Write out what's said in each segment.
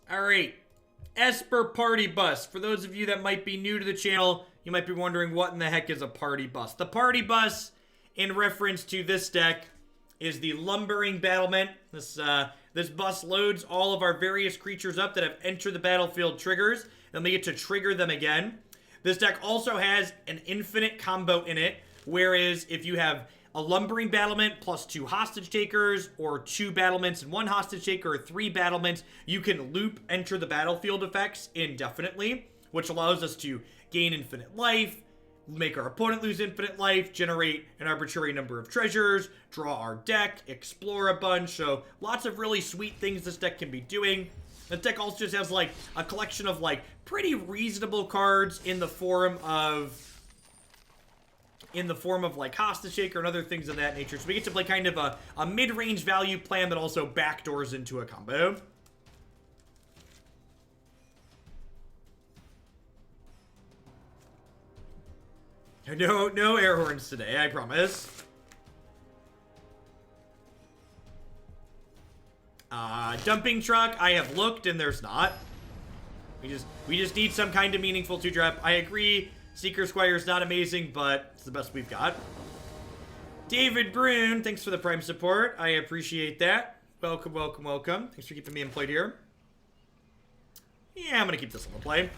All right. Esper Party Bus. For those of you that might be new to the channel, you might be wondering what in the heck is a Party Bus. The Party Bus, in reference to this deck, is the Lumbering Battlement. This bus loads all of our various creatures up that have entered the battlefield triggers, and we get to trigger them again. This deck also has an infinite combo in it, whereas if you have a Lumbering Battlement plus 2 hostage takers, or 2 battlements and 1 hostage taker, or 3 battlements, you can loop enter the battlefield effects indefinitely, which allows us to gain infinite life, make our opponent lose infinite life, generate an arbitrary number of treasures, draw our deck, explore a bunch. So lots of really sweet things this deck can be doing. This deck also just has like a collection of like pretty reasonable cards in the form of like hostage taker and other things of that nature. So we get to play kind of a mid-range value plan that also backdoors into a combo. No air horns today, I promise. Dumping truck, I have looked and there's not. We just need some kind of meaningful 2-drop. I agree, Seekers Squire is not amazing, but it's the best we've got. David Brune, thanks for the Prime support. I appreciate that. Welcome, welcome, welcome. Thanks for keeping me employed here. Yeah, I'm gonna keep this on the play.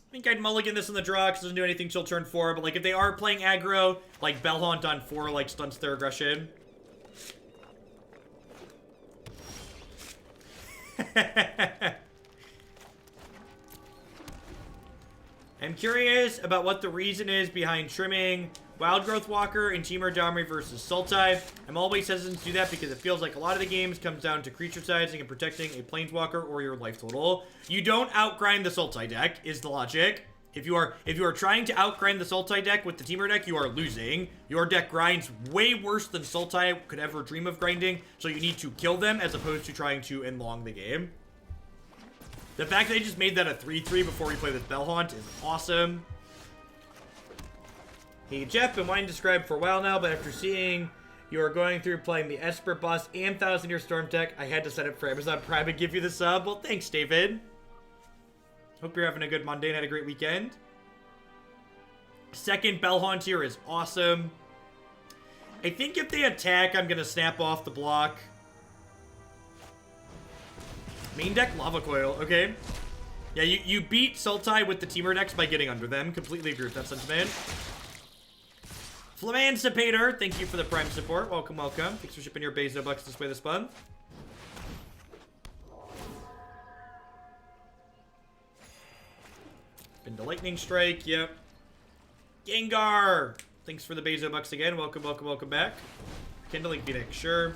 I think I'd mulligan this in the draw because it doesn't do anything till turn 4. But, like, if they are playing aggro, like, Bell-Haunt on 4, like, stunts their aggression. I'm curious about what the reason is behind trimming Wild Growth Walker and Temur Dowry versus Sultai. I'm always hesitant to do that because it feels like a lot of the games comes down to creature sizing and protecting a Planeswalker or your life total. You don't outgrind the Sultai deck, is the logic. If you are trying to outgrind the Sultai deck with the Temur deck, you are losing. Your deck grinds way worse than Sultai could ever dream of grinding, so you need to kill them as opposed to trying to elong the game. The fact that they just made that a 3-3 before we play with Bell-Haunt is awesome. Hey Jeff, been wanting to describe for a while now, but after seeing you are going through playing the Esper Bus and 1000-Year Storm deck, I had to set it for Amazon Prime and give you the sub. Well, thanks, David. Hope you're having a good Monday and had a great weekend. Second Bell-Haunt here is awesome. I think if they attack, I'm going to snap off the block. Main deck Lava Coil, okay. Yeah, you beat Sultai with the Temur decks by getting under them. Completely agree with that sentiment. Flamancipator, thank you for the Prime support. Welcome, welcome. Thanks for shipping your Bezo bucks this way this month. Been to Lightning Strike, yep. Gengar, thanks for the Bezo bucks again. Welcome, welcome, welcome back. Kindling Phoenix, sure.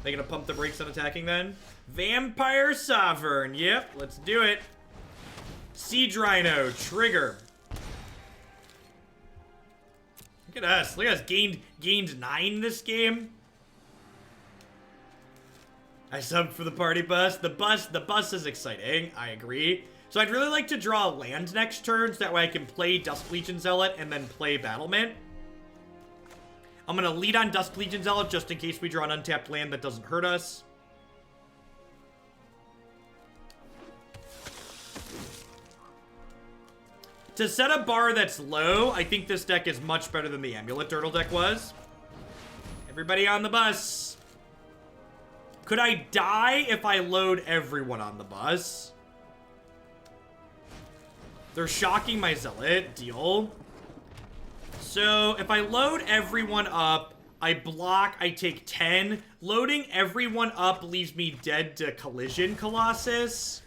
They gonna pump the brakes on attacking then? Vampire Sovereign, yep, let's do it. Siege Rhino, trigger. Look at us. Look at us. Gained 9 this game. I subbed for the party bus. The bus is exciting. I agree. So I'd really like to draw land next turn, so that way I can play Dusk Legion Zealot and then play Battlement. I'm gonna lead on Dusk Legion Zealot just in case we draw an untapped land that doesn't hurt us. To set a bar that's low, I think this deck is much better than the Amulet Turtle deck was. Everybody on the bus. Could I die if I load everyone on the bus? They're shocking my Zealot. Deal. So, if I load everyone up, I block, I take 10. Loading everyone up leaves me dead to Collision Colossus.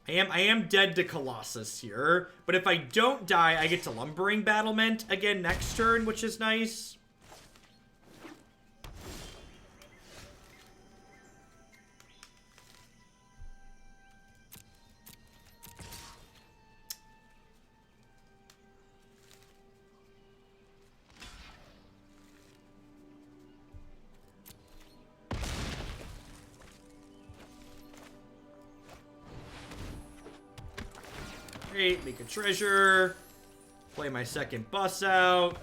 I am dead to Colossus here, but if I don't die, I get to Lumbering Battlement again next turn, which is nice. Great, make a treasure. Play my second bus out.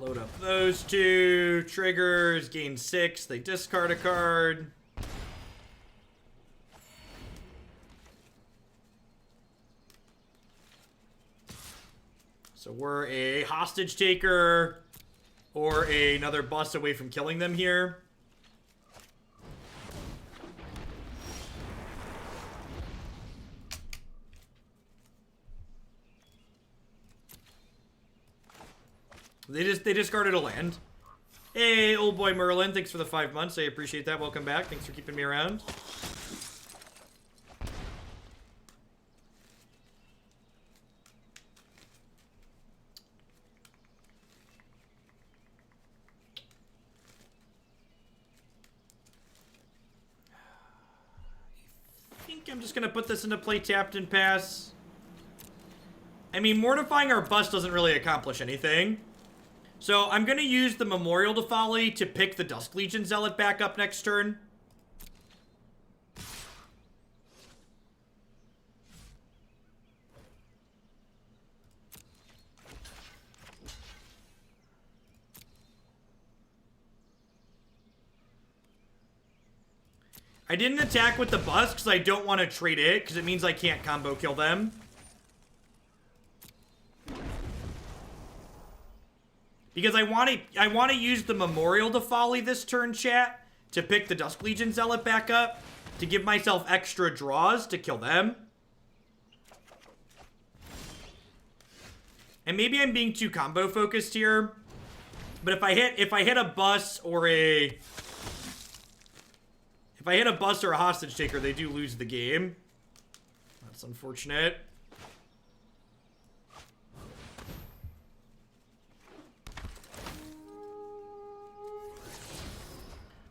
Load up those two. Triggers, gain 6. They discard a card. So we're a hostage taker or another bus away from killing them here. They discarded a land. Hey, old boy Merlin, thanks for the 5 months. I appreciate that. Welcome back. Thanks for keeping me around. I think I'm just gonna put this into play tapped and pass. I mean, mortifying our bust doesn't really accomplish anything. So I'm going to use the Memorial to Folly to pick the Dusk Legion Zealot back up next turn. I didn't attack with the bust because I don't want to trade it, because it means I can't combo kill them. Because I want to use the Memorial to Folly this turn, chat, to pick the Dusk Legion Zealot back up, to give myself extra draws to kill them. And maybe I'm being too combo focused here, but if I hit a bus or a hostage taker, they do lose the game. That's unfortunate.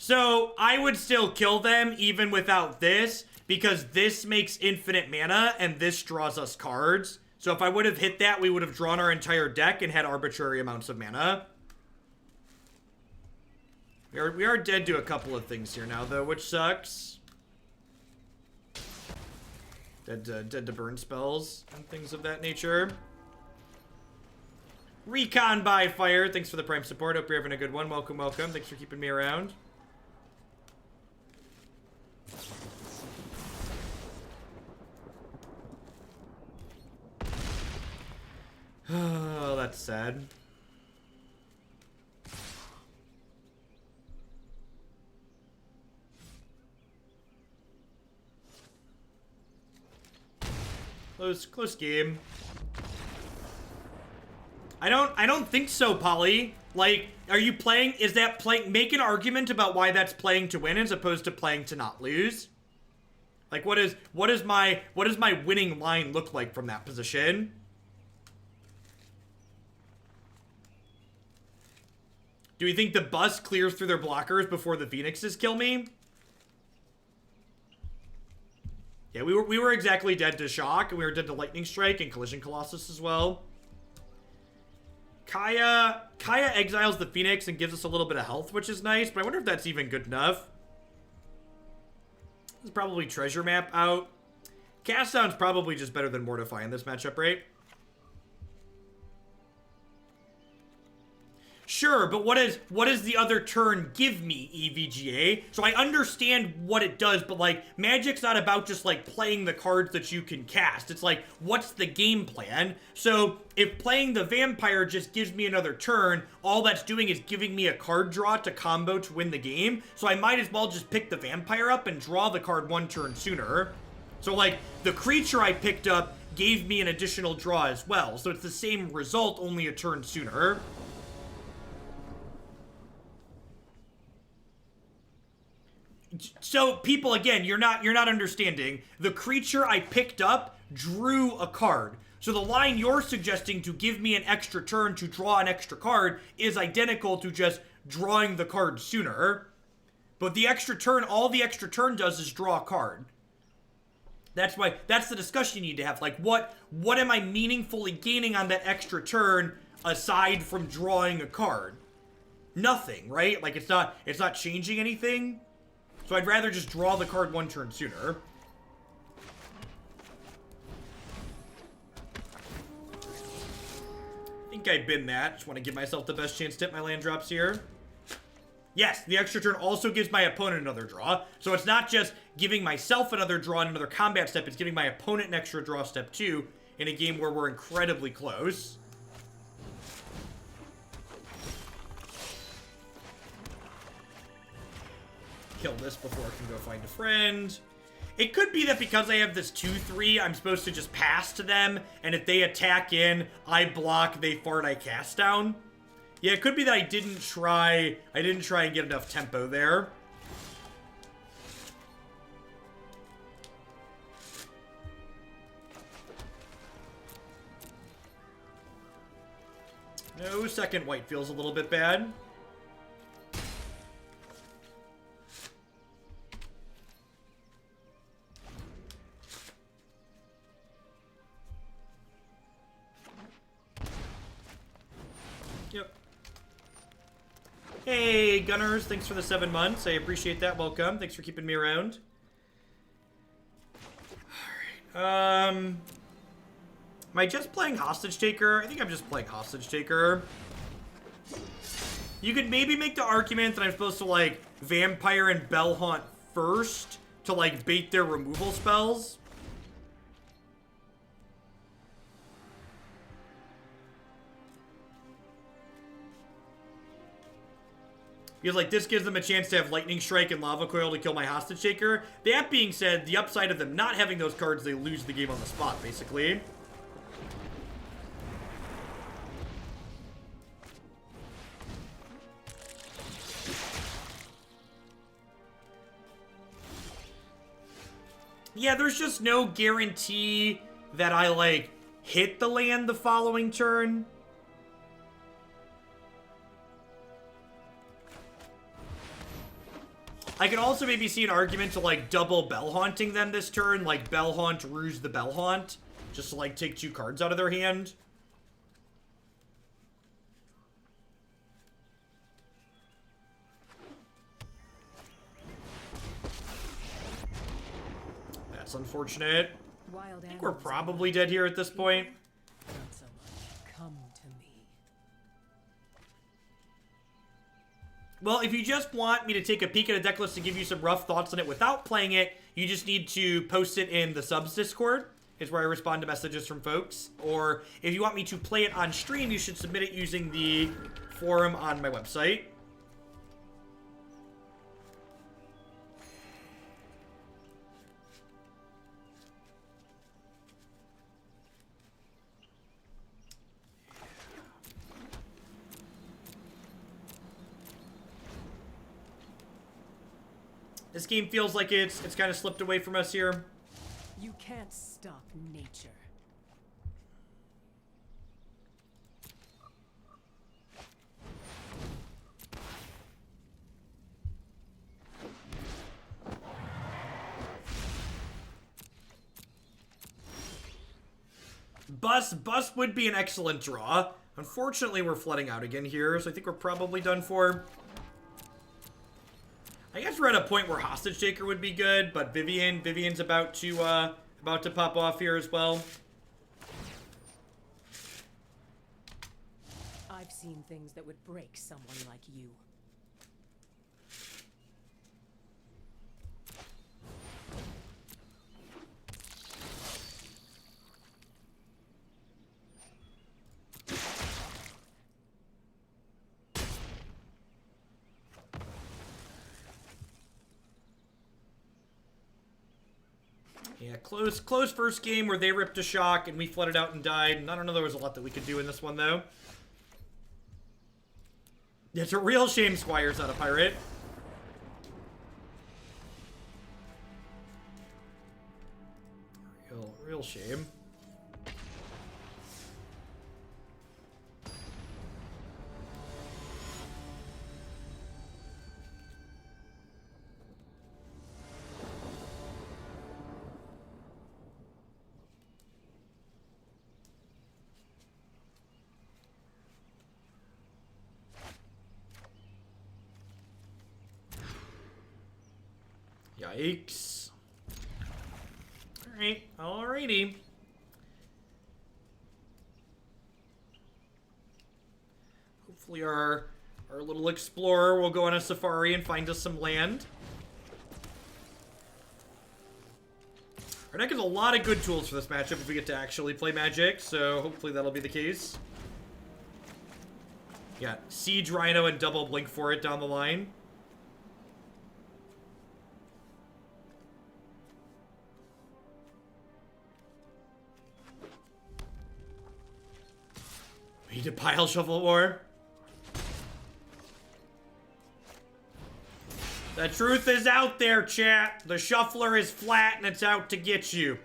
So, I would still kill them even without this, because this makes infinite mana, and this draws us cards. So if I would have hit that, we would have drawn our entire deck and had arbitrary amounts of mana. We are dead to a couple of things here now, though, which sucks. Dead to burn spells and things of that nature. Recon by Fire, thanks for the Prime support. Hope you're having a good one. Welcome, welcome. Thanks for keeping me around. Oh, that's sad. Close game. I don't think so, Polly. Like, are you playing, is that playing, make an argument about why that's playing to win as opposed to playing to not lose? Like, what does my winning line look like from that position? Do we think the bus clears through their blockers before the Phoenixes kill me? Yeah, we were exactly dead to Shock, and we were dead to Lightning Strike and Collision Colossus as well. Kaya exiles the Phoenix and gives us a little bit of health, which is nice, but I wonder if that's even good enough. There's probably Treasure Map out. Cast Down's probably just better than Mortify in this matchup, right? Sure, but what does the other turn give me, EVGA? So I understand what it does, but like, Magic's not about just like playing the cards that you can cast. It's like, what's the game plan? So if playing the Vampire just gives me another turn, all that's doing is giving me a card draw to combo to win the game. So I might as well just pick the Vampire up and draw the card one turn sooner. So like, the creature I picked up gave me an additional draw as well. So it's the same result, only a turn sooner. So, people, again, you're not understanding. The creature I picked up drew a card. So the line you're suggesting to give me an extra turn to draw an extra card is identical to just drawing the card sooner. But the extra turn, all the extra turn does is draw a card. That's why, that's the discussion you need to have. Like, what am I meaningfully gaining on that extra turn aside from drawing a card? Nothing, right? Like, it's not changing anything. So I'd rather just draw the card one turn sooner. think I bin that. Just want to give myself the best chance to hit my land drops here. Yes, the extra turn also gives my opponent another draw. So it's not just giving myself another draw and another combat step. It's giving my opponent an extra draw step too in a game where we're incredibly close. Kill this before I can go find a friend. It could be that because I have this 2-3, I'm supposed to just pass to them, and if they attack in, I block, they fart, I cast down. Yeah, it could be that I didn't try and get enough tempo there. No, second white feels a little bit bad. Yep. Hey, Gunners, thanks for the 7 months. I appreciate that. Welcome. Thanks for keeping me around. Alright. Am I just playing Hostage Taker? I think I'm just playing Hostage Taker. You could maybe make the argument that I'm supposed to, like, Vampire and Bell-Haunt first to, like, bait their removal spells. Because, like, this gives them a chance to have Lightning Strike and Lava Coil to kill my Hostage Taker. That being said, the upside of them not having those cards, they lose the game on the spot, basically. Yeah, there's just no guarantee that I, like, hit the land the following turn. I could also maybe see an argument to, like, double Bell-Haunting them this turn, like Bell-Haunt, Ruse the Bell-Haunt, just to, like, take 2 cards out of their hand. That's unfortunate. I think we're probably dead here at this point. Not so much. Come to me. Well, if you just want me to take a peek at a deck list to give you some rough thoughts on it without playing it, you just need to post it in the subs Discord. It's where I respond to messages from folks. Or if you want me to play it on stream, you should submit it using the forum on my website. This game feels like it's kind of slipped away from us here. You can't stop nature. Bus would be an excellent draw. Unfortunately, we're flooding out again here, so I think we're probably done for. I guess we're at a point where Hostage Taker would be good, but Vivian's about to pop off here as well. I've seen things that would break someone like you. Yeah, close first game where they ripped a shock and we flooded out and died. And I don't know, there was a lot that we could do in this one, though. It's a real shame Squire's not a pirate. Real shame. Yikes. Alright, alrighty. Hopefully our little explorer will go on a safari and find us some land. Our deck has a lot of good tools for this matchup if we get to actually play Magic, so hopefully that'll be the case. Yeah, Siege Rhino and double Blink for it down the line. We need to pile shuffle more. The truth is out there, chat. The shuffler is flat and it's out to get you.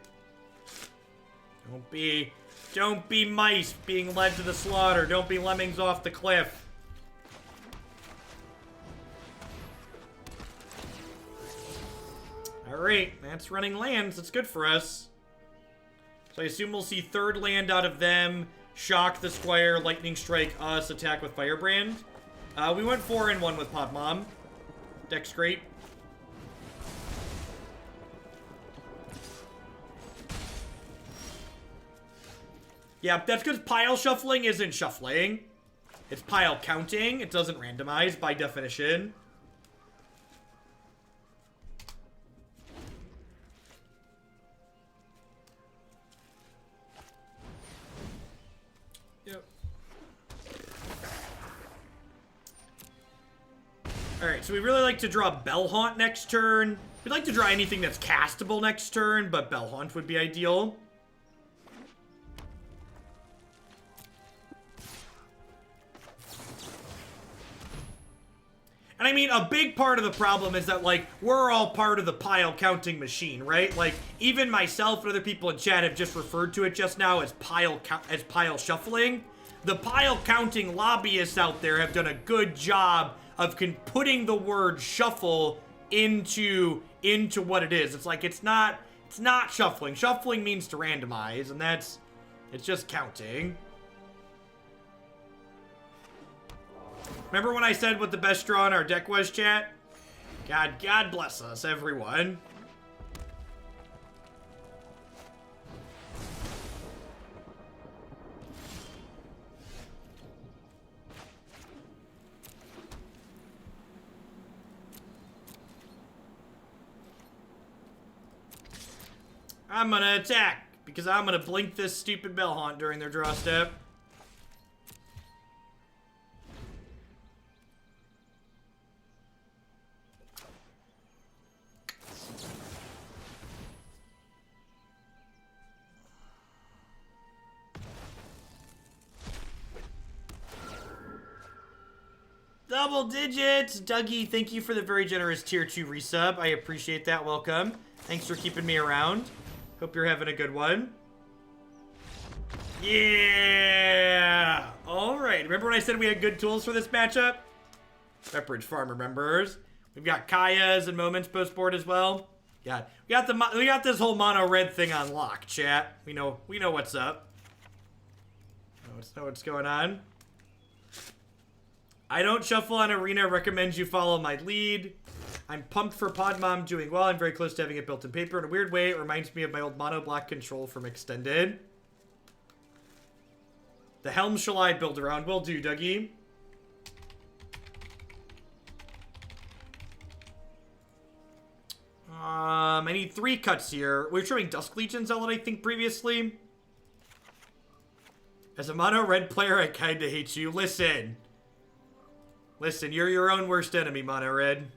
Don't be mice being led to the slaughter. Don't be lemmings off the cliff. Alright, that's running lands. That's good for us. So I assume we'll see third land out of them. Shock the Squire, Lightning Strike us, attack with Firebrand. We went 4-1 with Pod Mom. Deck's great. Yeah, that's because pile shuffling isn't shuffling. It's pile counting. It doesn't randomize by definition. Yep. Alright, so we really like to draw Bell-Haunt next turn. We'd like to draw anything that's castable next turn, but Bell-Haunt would be ideal. And I mean, a big part of the problem is that, like, we're all part of the pile counting machine, right? Like, even myself and other people in chat have just referred to it just now as pile shuffling. The pile counting lobbyists out there have done a good job of putting the word shuffle into what it is. It's like, it's not shuffling. Shuffling means to randomize, and it's just counting. Remember when I said what the best draw in our deck was, chat? God bless us, everyone. I'm gonna attack, because I'm gonna blink this stupid Bell-Haunt during their draw step. Double digits! Dougie, thank you for the very generous tier 2 resub. I appreciate that. Welcome. Thanks for keeping me around. Hope you're having a good one. Yeah! Alright, remember when I said we had good tools for this matchup? Pepperidge Farm remembers. We've got Kaya's and Moments post board as well. Yeah, we got this whole mono red thing on lock, chat. We know what's up. Know what's going on. I don't shuffle on Arena. Recommend you follow my lead. I'm pumped for Pod Mom doing well. I'm very close to having it built in paper. In a weird way, it reminds me of my old mono black control from Extended. The Helm shall I build around? Will do, Dougie. I need 3 cuts here. We were showing Dusk Legion Zealot, I think, previously. As a mono red player, I kinda hate you. Listen, you're your own worst enemy, mono red.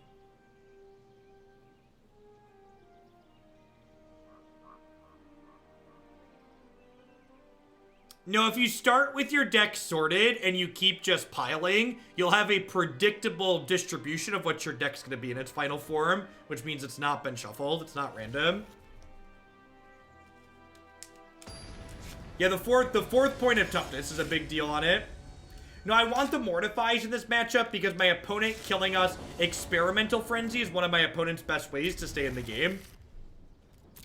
No, if you start with your deck sorted and you keep just piling, you'll have a predictable distribution of what your deck's going to be in its final form, which means it's not been shuffled. It's not random. Yeah, the fourth point of toughness is a big deal on it. No, I want the Mortifies in this matchup because my opponent killing us Experimental Frenzy is one of my opponent's best ways to stay in the game.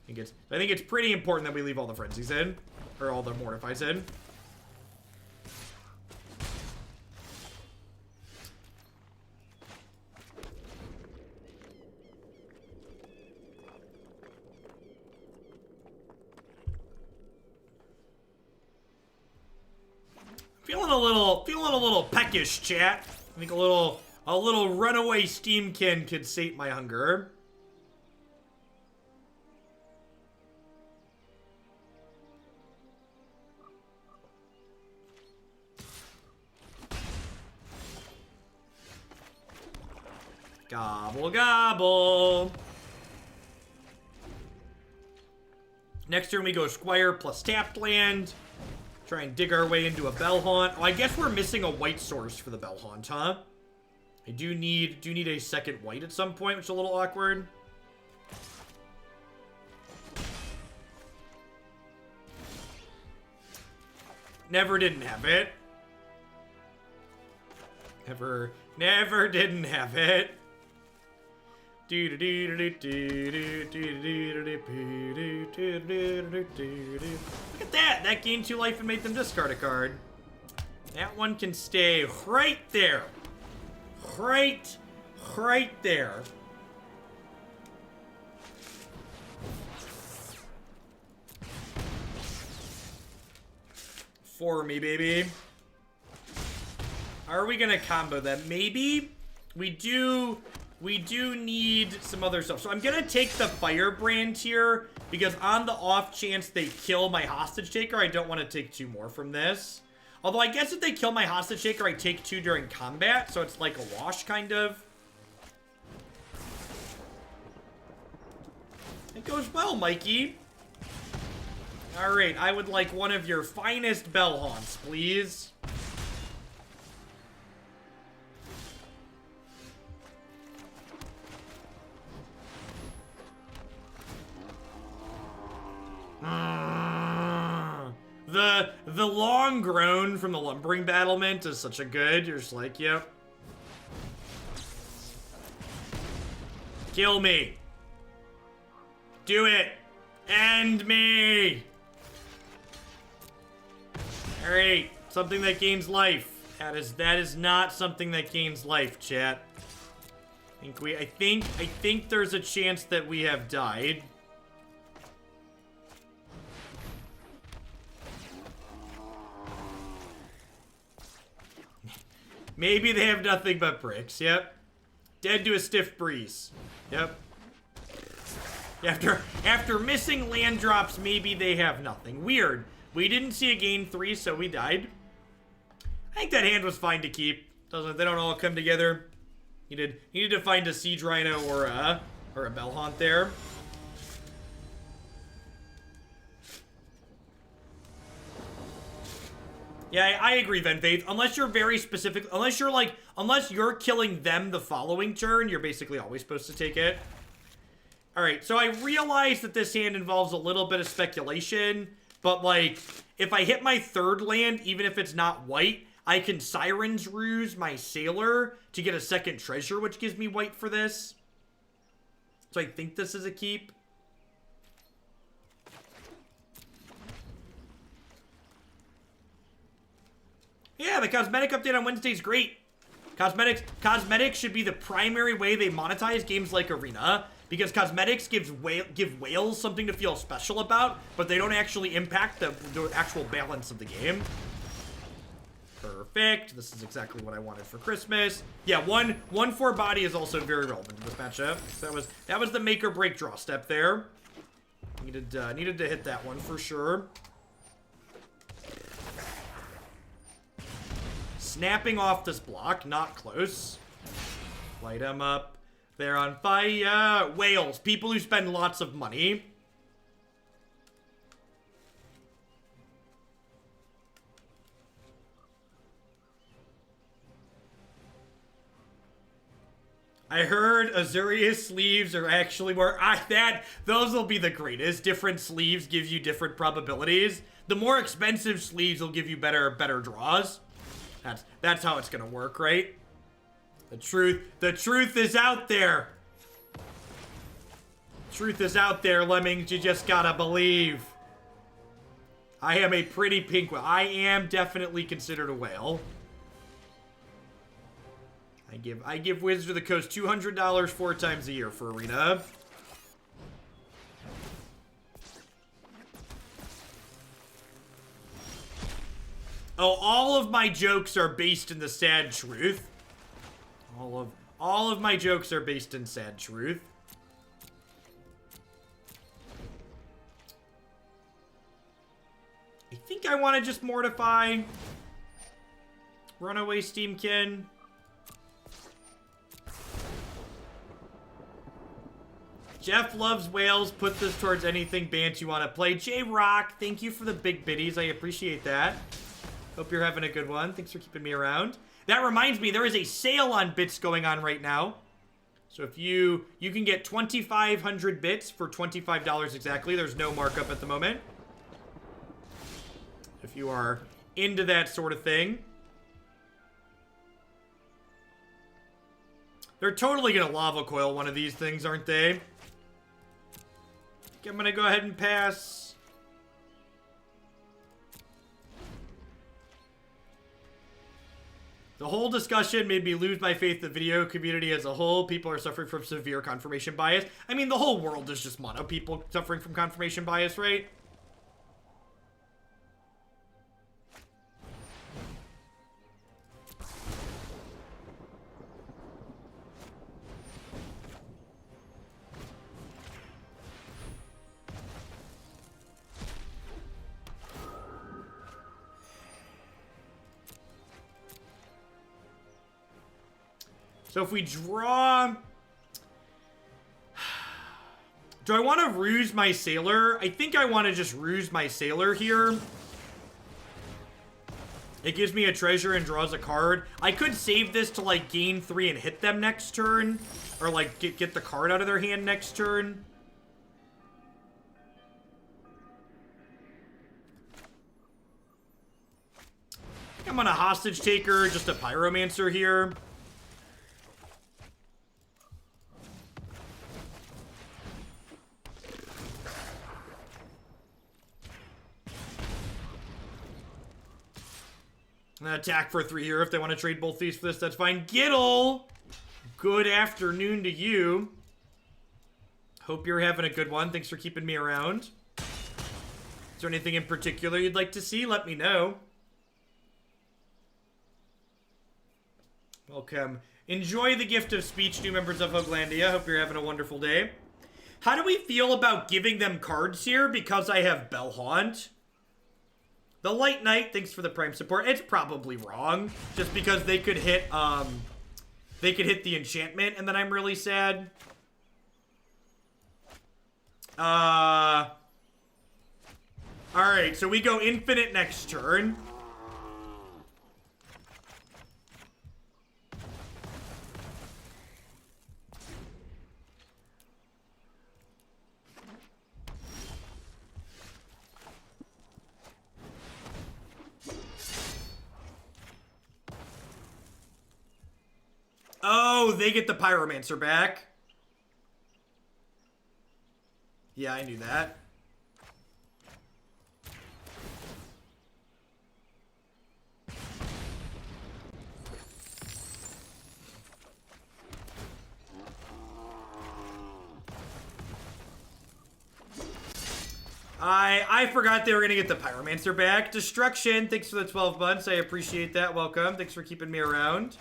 I think it's pretty important that we leave all the Frenzies in. Or all the Mortifies in. feeling a little peckish, chat. I think a little runaway steamkin could sate my hunger. Gobble, gobble. Next turn we go Squire plus tapped land. Try and dig our way into a Bell-Haunt. Oh, I guess we're missing a white source for the Bell-Haunt, huh? I do need a second white at some point, which is a little awkward. Never didn't have it. Never didn't have it. Look at that! That gained 2 life and made them discard a card. That one can stay right there. Right there. For me, baby. Are we gonna combo them? Maybe. We do need some other stuff. So I'm gonna take the Firebrand here, because on the off chance they kill my Hostage Taker, I don't want to take 2 more from this. Although I guess if they kill my Hostage Taker, I take 2 during combat, so it's like a wash, kind of. It goes well, Mikey. Alright, I would like one of your finest Bell-Haunts, please. The long groan from the Lumbering Battlement is such a good. You're just like, yep. Kill me. Do it. End me. Alright. Something that gains life. That is not something that gains life, chat. I think there's a chance that we have died. Maybe they have nothing but bricks. Yep. Dead to a stiff breeze. Yep. After missing land drops, maybe they have nothing. Weird. We didn't see a gain 3, so we died. I think that hand was fine to keep. They don't all come together. Needed to find a Siege Rhino or a Bell-Haunt there. Yeah, I agree, Venfaith. Unless you're very specific, unless you're killing them the following turn, you're basically always supposed to take it. Alright, so I realize that this hand involves a little bit of speculation, but like, if I hit my 3rd land, even if it's not white, I can Siren's Ruse my Sailor to get a 2nd treasure, which gives me white for this. So I think this is a keep. Yeah, the cosmetic update on Wednesday is great. Cosmetics should be the primary way they monetize games like Arena, because cosmetics give whales something to feel special about, but they don't actually impact the actual balance of the game. Perfect. This is exactly what I wanted for Christmas. Yeah, 1/4 body is also very relevant to this matchup. So that was the make or break draw step there. Needed to hit that one for sure. Snapping off this block, not close. Light them up. They're on fire. Whales, people who spend lots of money. I heard Azuria's sleeves are actually more... those will be the greatest. Different sleeves give you different probabilities. The more expensive sleeves will give you better draws. That's how it's gonna work, right? The truth is out there. Truth is out there, Lemmings. You just gotta believe. I am a pretty pink whale. I am definitely considered a whale. I give Wizards of the Coast $200 4 times a year for Arena. Oh, all of my jokes are based in the sad truth. All of my jokes are based in sad truth. I think I want to just Mortify. Runaway Steamkin. Jeff loves whales. Put this towards anything Bant you want to play. J-Rock, thank you for the big biddies. I appreciate that. Hope you're having a good one. Thanks for keeping me around. That reminds me, there is a sale on bits going on right now. So if you can get 2,500 bits for $25 exactly. There's no markup at the moment. If you are into that sort of thing. They're totally going to lava coil one of these things, aren't they? I think I'm going to go ahead and pass. The whole discussion made me lose my faith in the video community as a whole. People are suffering from severe confirmation bias. I mean, the whole world is just mono people suffering from confirmation bias, right? So if we draw... Do I want to Ruse my Sailor? I think I want to just Ruse my Sailor here. It gives me a treasure and draws a card. I could save this to, like, gain 3 and hit them next turn. Or, like, get the card out of their hand next turn. I think I'm on a Hostage Taker, just a Pyromancer here. Attack for 3 here. If they want to trade both these for this, that's fine. Giddle! Good afternoon to you. Hope you're having a good one. Thanks for keeping me around. Is there anything in particular you'd like to see? Let me know. Welcome. Enjoy the gift of speech, new members of Hoaglandia. Hope you're having a wonderful day. How do we feel about giving them cards here because I have Bell-Haunt? The Light Knight, thanks for the Prime support. It's probably wrong, just because they could hit the enchantment, and then I'm really sad. Alright, so we go infinite next turn. Oh, they get the Pyromancer back. Yeah, I knew that. I forgot they were going to get the Pyromancer back. Destruction, thanks for the 12 months. I appreciate that. Welcome. Thanks for keeping me around.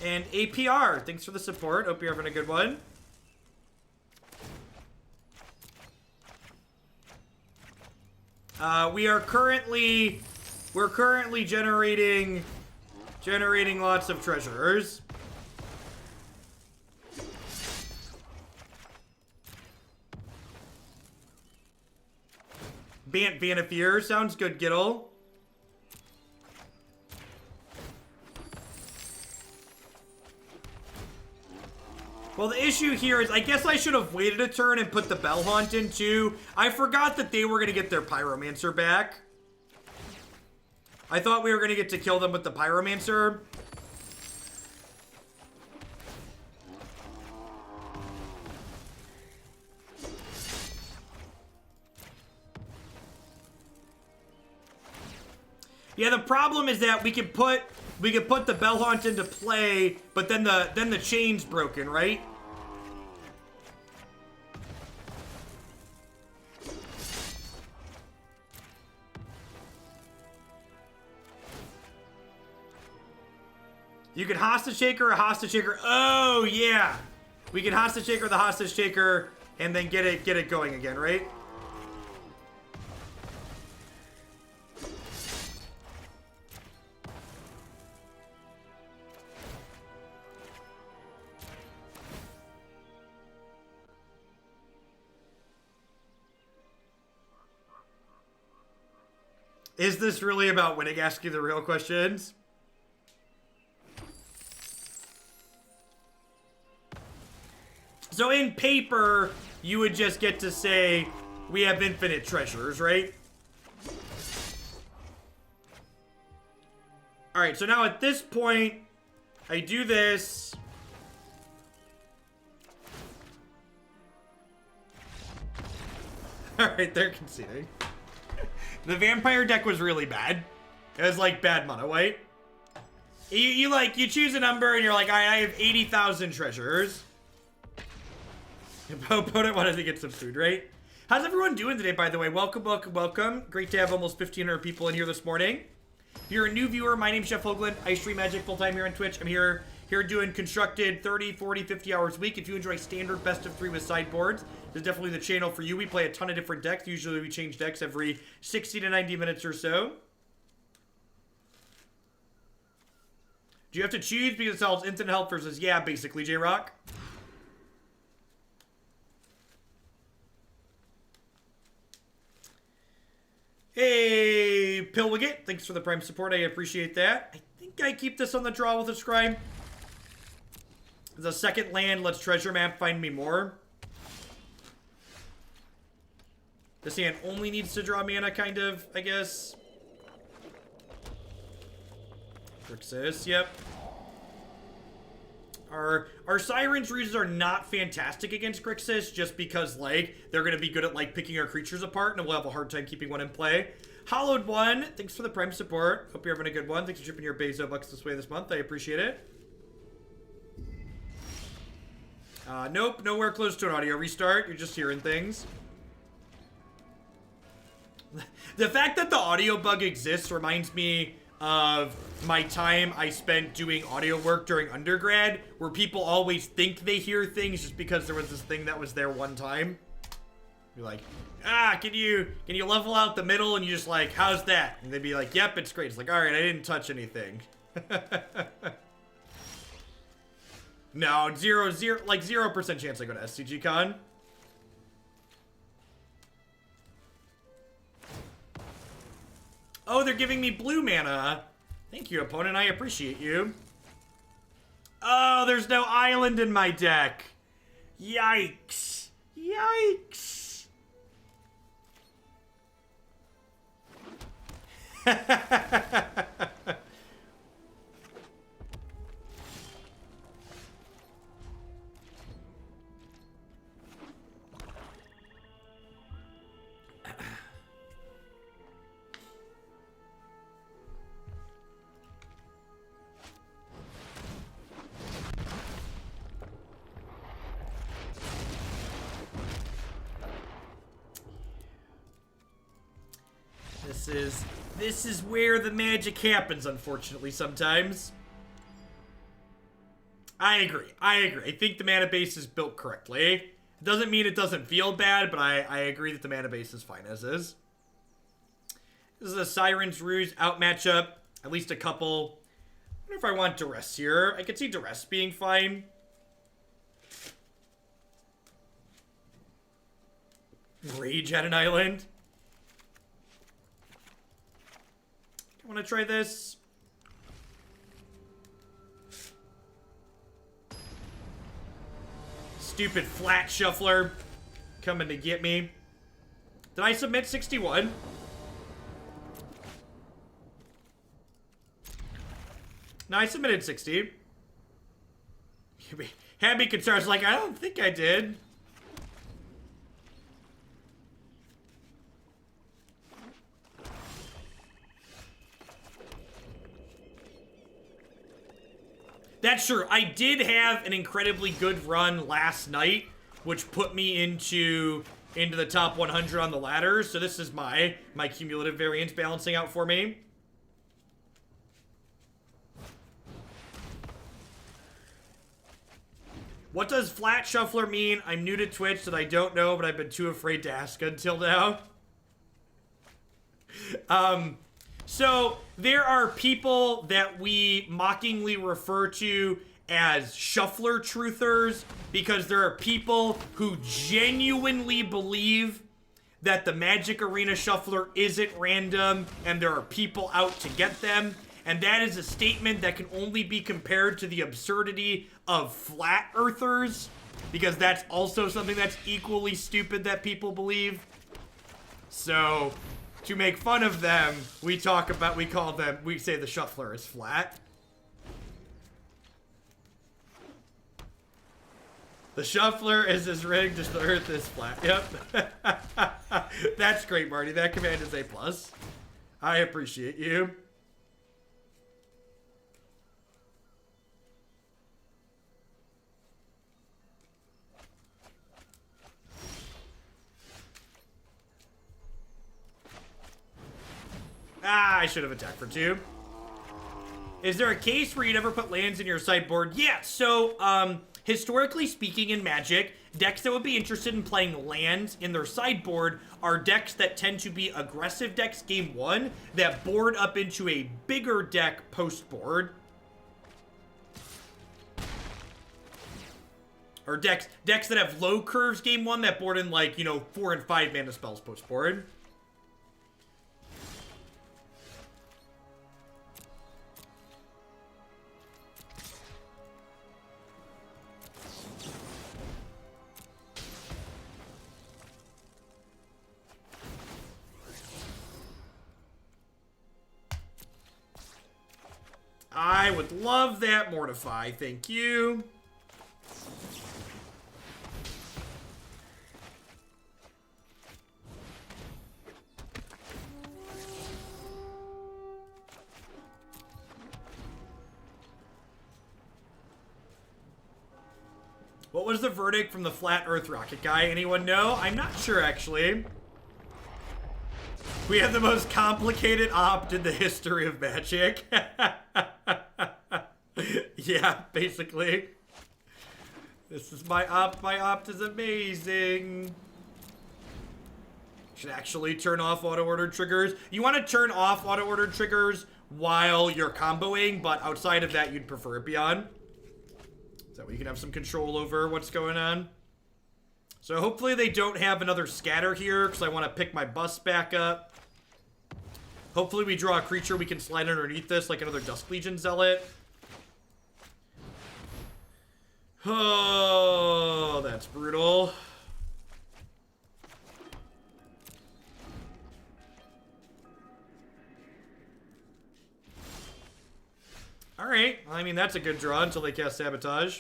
And APR, thanks for the support. Hope you're having a good one. We're currently generating lots of treasures. Bant Vanifear, sounds good, Giddle. Well, the issue here is I guess I should have waited a turn and put the Bell-Haunt in too. I forgot that they were going to get their Pyromancer back. I thought we were going to get to kill them with the Pyromancer. Yeah, the problem is that we could put the Bell-Haunt into play, but then the chain's broken, right? You can hostage taker or hostage taker. Oh, yeah. We can hostage taker the hostage taker and then get it going again, right? Is this really about winning? Asking the real questions. So in paper, you would just get to say, we have infinite treasures, right? Alright, so now at this point, I do this. Alright, they're conceding. The vampire deck was really bad. It was like bad mono white. You choose a number and you're like, I have 80,000 treasures. Opponent wanted to get some food, right? How's everyone doing today, by the way? Welcome, welcome, welcome. Great to have almost 1,500 people in here this morning. If you're a new viewer, my name's Jeff Hoagland. I stream Magic full-time here on Twitch. I'm here doing constructed 30, 40, 50 hours a week. If you enjoy standard best of 3 with sideboards, this is definitely the channel for you. We play a ton of different decks. Usually we change decks every 60 to 90 minutes or so. Do you have to choose because it solves instant health versus, yeah, basically, J-Rock. Hey, Pilwicket, thanks for the Prime support. I appreciate that. I think I keep this on the draw with a scribe. The second land, let's treasure map, find me more. This hand only needs to draw mana, kind of, I guess. Grixis, yep. Our Sirens, Ruses are not fantastic against Grixis just because, like, they're going to be good at, like, picking our creatures apart and we'll have a hard time keeping one in play. Hallowed One, thanks for the Prime support. Hope you're having a good one. Thanks for shipping your Bezo bucks this way this month. I appreciate it. Nope, nowhere close to an audio restart. You're just hearing things. The fact that the audio bug exists reminds me of my time I spent doing audio work during undergrad, where people always think they hear things just because there was this thing that was there one time. You're like, can you level out the middle? And you're just like, how's that? And they'd be like, yep, it's great. It's like, all right, I didn't touch anything. No, 0% chance I go to SCG Con. Oh, they're giving me blue mana. Thank you, opponent. I appreciate you. Oh, there's no island in my deck. Yikes. Yikes. This is where the magic happens, unfortunately, sometimes. I agree. I think the mana base is built correctly. It doesn't mean it doesn't feel bad, but I agree that the mana base is fine as is. This is a Siren's Ruse out matchup. At least a couple. I wonder if I want Duress here. I could see Duress being fine. Rage at an island. I want to try this. Stupid flat shuffler coming to get me. Did I submit 61? No, I submitted 60. Had me concerned. I was like, I don't think I did. That's true. I did have an incredibly good run last night, which put me into the top 100 on the ladder. So this is my cumulative variance balancing out for me. What does flat shuffler mean? I'm new to Twitch that I don't know, but I've been too afraid to ask until now. So there are people that we mockingly refer to as shuffler truthers because there are people who genuinely believe that the Magic Arena Shuffler isn't random and there are people out to get them. And that is a statement that can only be compared to the absurdity of flat earthers, because that's also something that's equally stupid that people believe. So, to make fun of them, we say the shuffler is flat. The shuffler is as rigged as the earth is flat. Yep. That's great, Marty. That command is A+. I appreciate you. I should have attacked for 2. Is there a case where you never put lands in your sideboard? Yeah, so, historically speaking in Magic, decks that would be interested in playing lands in their sideboard are decks that tend to be aggressive decks game 1 that board up into a bigger deck post-board. Or decks that have low curves game 1 that board in, like, 4 and 5 mana spells post-board. I would love that, Mortify. Thank you. What was the verdict from the flat earth rocket guy? Anyone know? I'm not sure, actually. We have the most complicated opt in the history of Magic. Yeah, basically. This is my opt. My opt is amazing. Should actually turn off auto-ordered triggers. You want to turn off auto-ordered triggers while you're comboing, but outside of that, you'd prefer it be on. So that way you can have some control over what's going on. So hopefully they don't have another scatter here, because I want to pick my bus back up. Hopefully we draw a creature we can slide underneath this, like another Dusk Legion Zealot. Oh, that's brutal. Alright, I mean, that's a good draw until they cast Sabotage.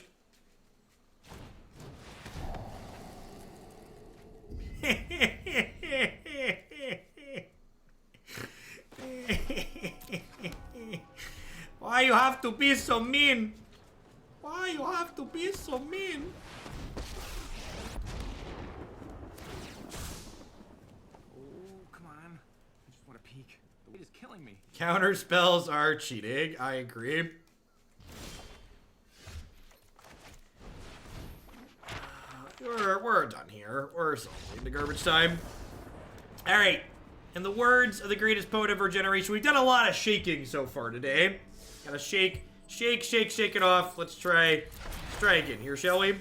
Why you have to be so mean? Why you have to be so mean? Oh, come on. I just want to peek. The weight is killing me. Counter spells are cheating. I agree. We're done here. We're solving into garbage time. All right. In the words of the greatest poet of our generation, we've done a lot of shaking so far today. Gotta shake it off. Let's try again here, shall we?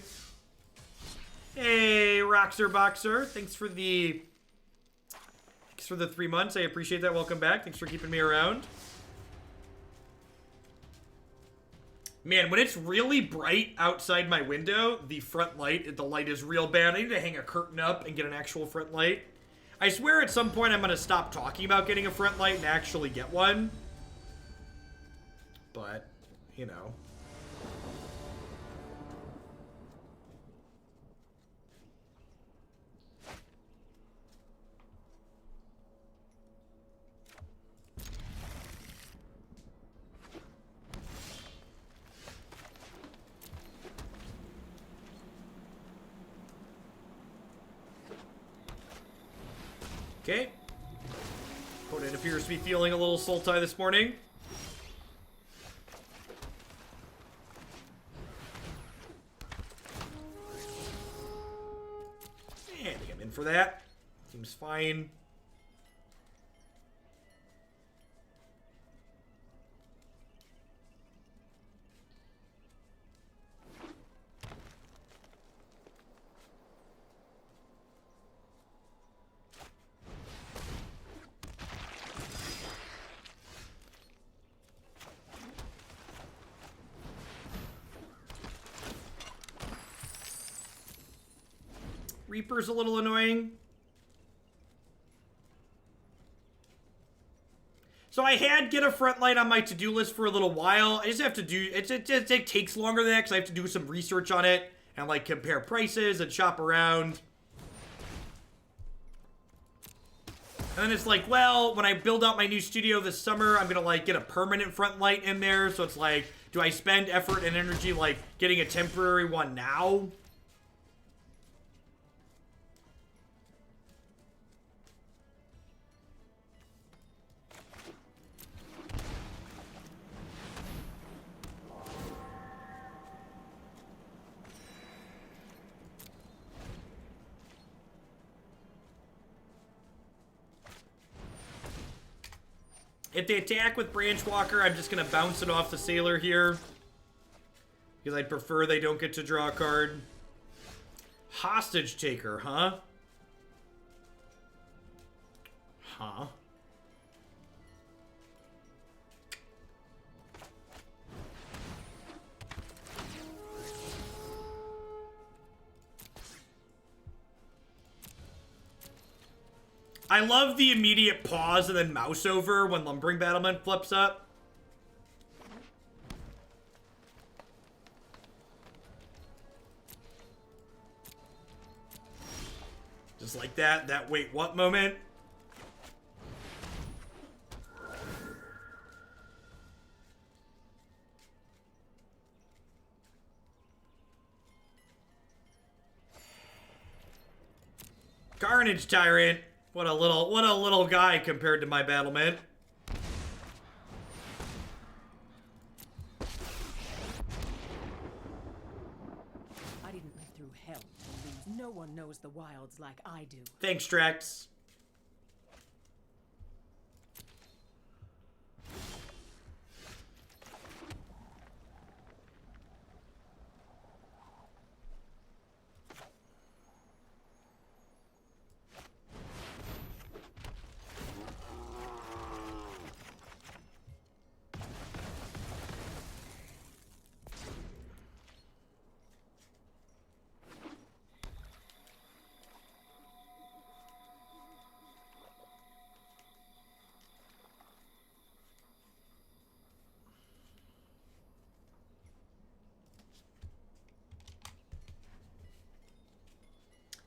Hey, Roxer Boxer. Thanks for the 3 months. I appreciate that. Welcome back. Thanks for keeping me around. Man, when it's really bright outside my window, the light is real bad. I need to hang a curtain up and get an actual front light. I swear at some point I'm going to stop talking about getting a front light and actually get one. But, you know. Okay. Opponent appears to be feeling a little sultai this morning. in for that. Seems fine. Reaper's a little annoying. So I had get a front light on my to-do list for a little while. I just have to do, it takes longer than that because I have to do some research on it and like compare prices and shop around. And then it's like, well, when I build out my new studio this summer, I'm gonna like get a permanent front light in there. So it's like, do I spend effort and energy like getting a temporary one now? If they attack with Branchwalker, I'm just going to bounce it off the Sailor here. Because I'd prefer they don't get to draw a card. Hostage Taker, huh? Huh? I love the immediate pause and then mouse over when Lumbering Battlement flips up. Just like that wait, what moment? Carnage Tyrant. What a little guy compared to my battlement. I didn't live through hell to lose. No one knows the wilds like I do. Thanks, Drax.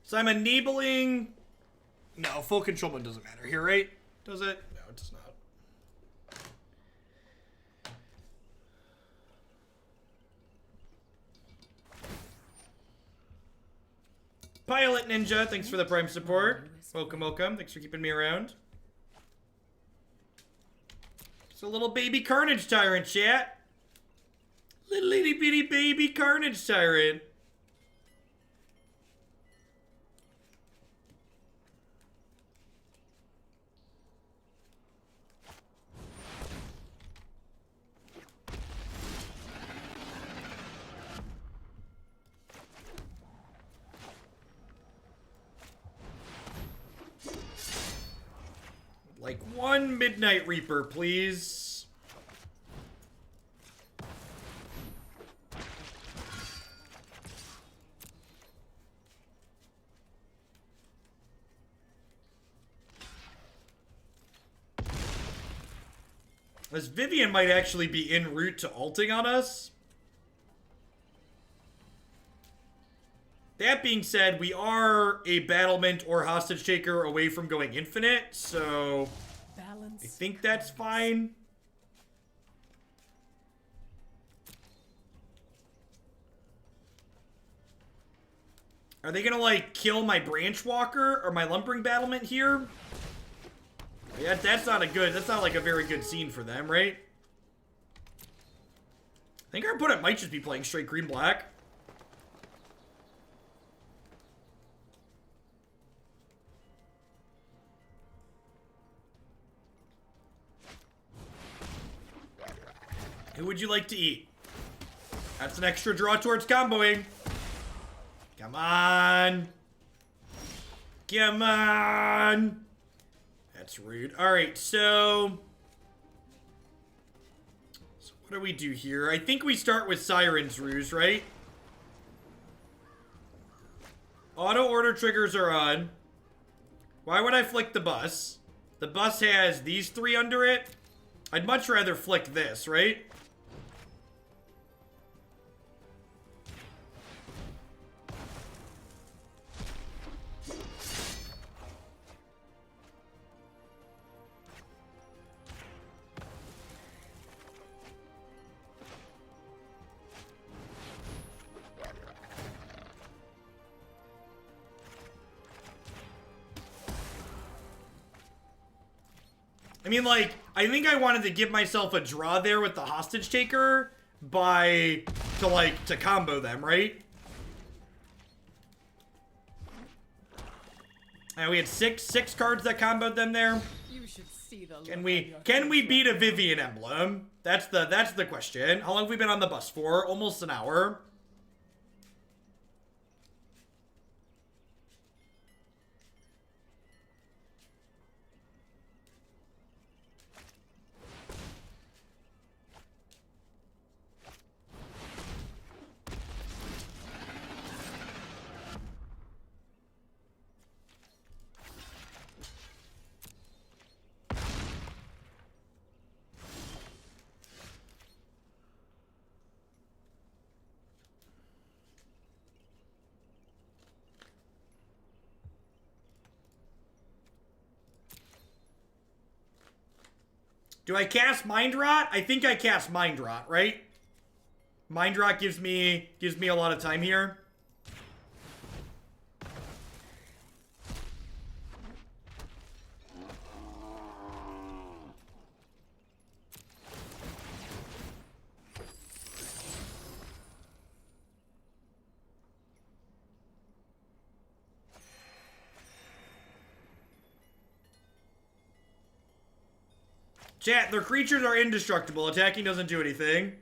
So I'm enabling... No, full controlment doesn't matter here, right? Does it? No, it does not. Pilot Ninja, thanks for the Prime support. Welcome, welcome. Thanks for keeping me around. It's a little baby Carnage Tyrant, chat. Little itty bitty baby Carnage Tyrant. Like one Midnight Reaper, please. This Vivian might actually be en route to ulting on us. That being said, we are a battlement or hostage taker away from going infinite, so I think that's fine. Are they gonna like kill my Branchwalker or my Lumbering Battlement here? Yeah, that's not like a very good scene for them, right? I think our opponent might just be playing straight green-black. Who would you like to eat? That's an extra draw towards comboing. Come on. Come on. That's rude. All right, so what do we do here? I think we start with Siren's Ruse, right? Auto order triggers are on. Why would I flick the bus? The bus has these 3 under it. I'd much rather flick this, right? I mean, like, I think I wanted to give myself a draw there with the hostage taker to combo them, right? And we had six cards that comboed them there. You should see the Can we beat a Vivian emblem? That's the question. How long have we been on the bus for? Almost an hour. Do I cast Mind Rot? I think I cast Mind Rot, right? Mind Rot gives me a lot of time here. Chat, their creatures are indestructible. Attacking doesn't do anything.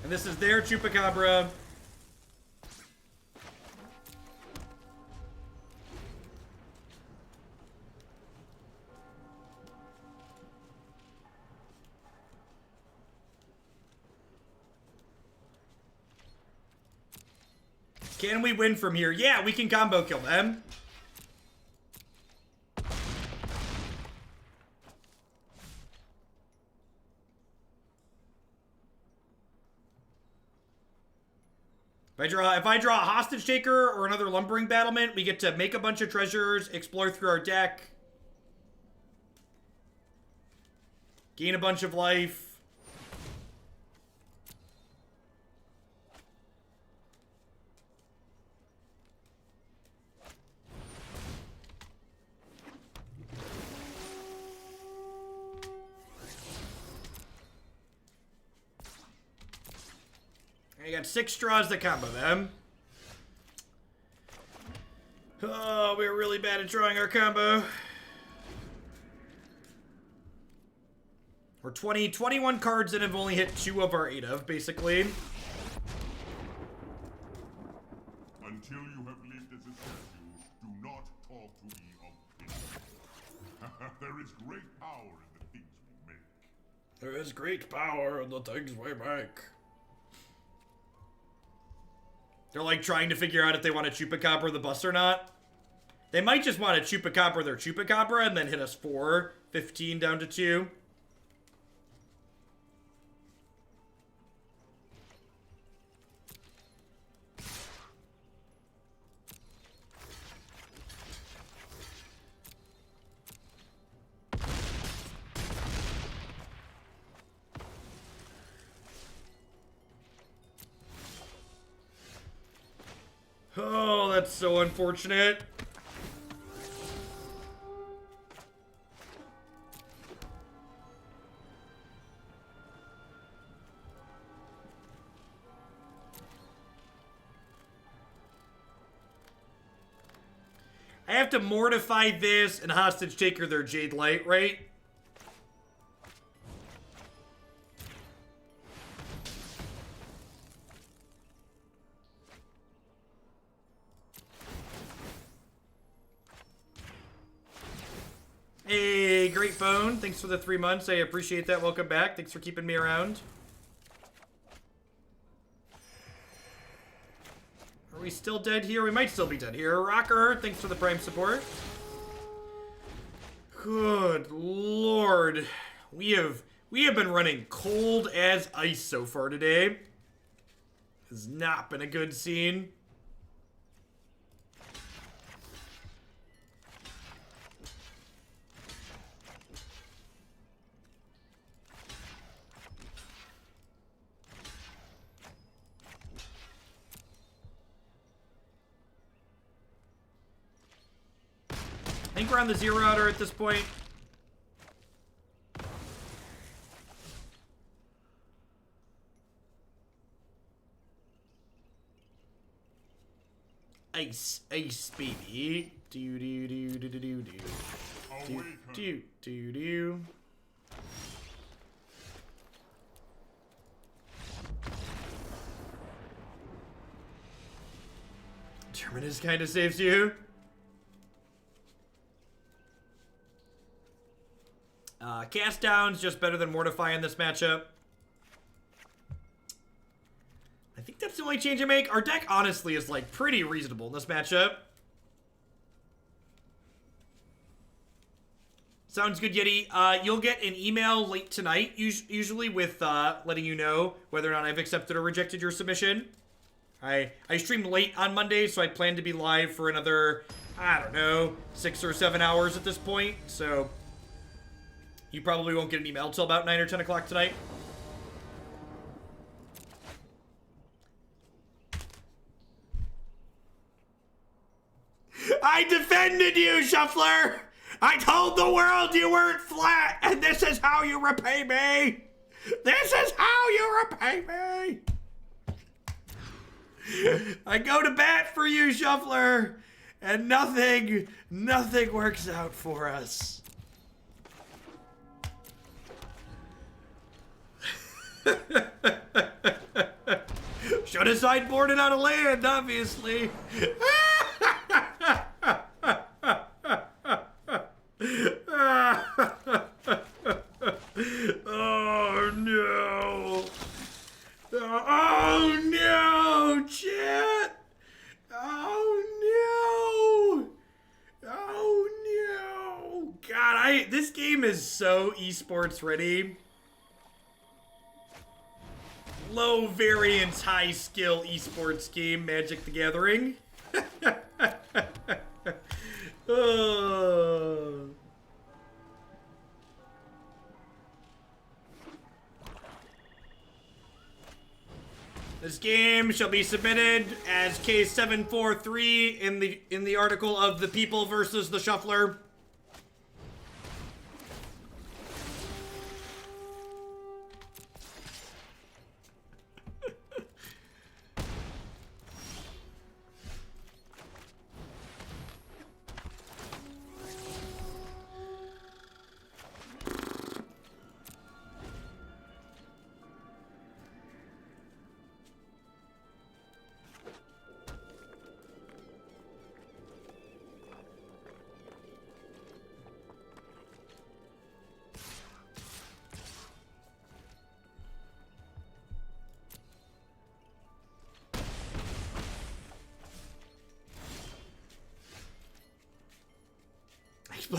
And this is their Chupacabra. Can we win from here? Yeah, we can combo kill them. If I draw a hostage taker or another lumbering battlement, we get to make a bunch of treasures, explore through our deck, gain a bunch of life. I got 6 straws to combo them. Oh, we're really bad at drawing our combo. We're 21 cards and have only hit 2 of our 8 of, basically. Until you have lived as a statue, do not talk to me of it. There is great power in the things we make. There is great power in the things we make. They're like trying to figure out if they want to Chupacabra the bus or not. They might just want to Chupacabra their Chupacabra and then hit us 4, 15 down to 2. Oh, that's so unfortunate. I have to mortify this and hostage taker their Jade Light, right? Phone. Thanks for the 3 months. I appreciate that. Welcome back. Thanks for keeping me around. Are we still dead here? We might still be dead here. Rocker, thanks for the Prime support. Good Lord. We have been running cold as ice so far today. Has not been a good scene. I think we're on the zero outer at this point. Ice, ice, baby. Do do do do do do do. Do do do. Terminus kind of saves you. Cast down's just better than Mortify in this matchup. I think that's the only change I make. Our deck, honestly, is, like, pretty reasonable in this matchup. Sounds good, Yeti. You'll get an email late tonight, usually, with letting you know whether or not I've accepted or rejected your submission. I stream late on Monday, so I plan to be live for another, I don't know, 6 or 7 hours at this point, so you probably won't get an email till about 9 or 10 o'clock tonight. I defended you, Shuffler! I told the world you weren't flat, and this is how you repay me! This is how you repay me! I go to bat for you, Shuffler, and nothing works out for us. Should have sideboarded on a land, obviously. Oh no! Oh no, chat! Oh no! Oh no! God, this game is so esports ready. Low variance, high skill esports game, Magic the Gathering. Oh. This game shall be submitted as case 743 in the article of The People versus the Shuffler.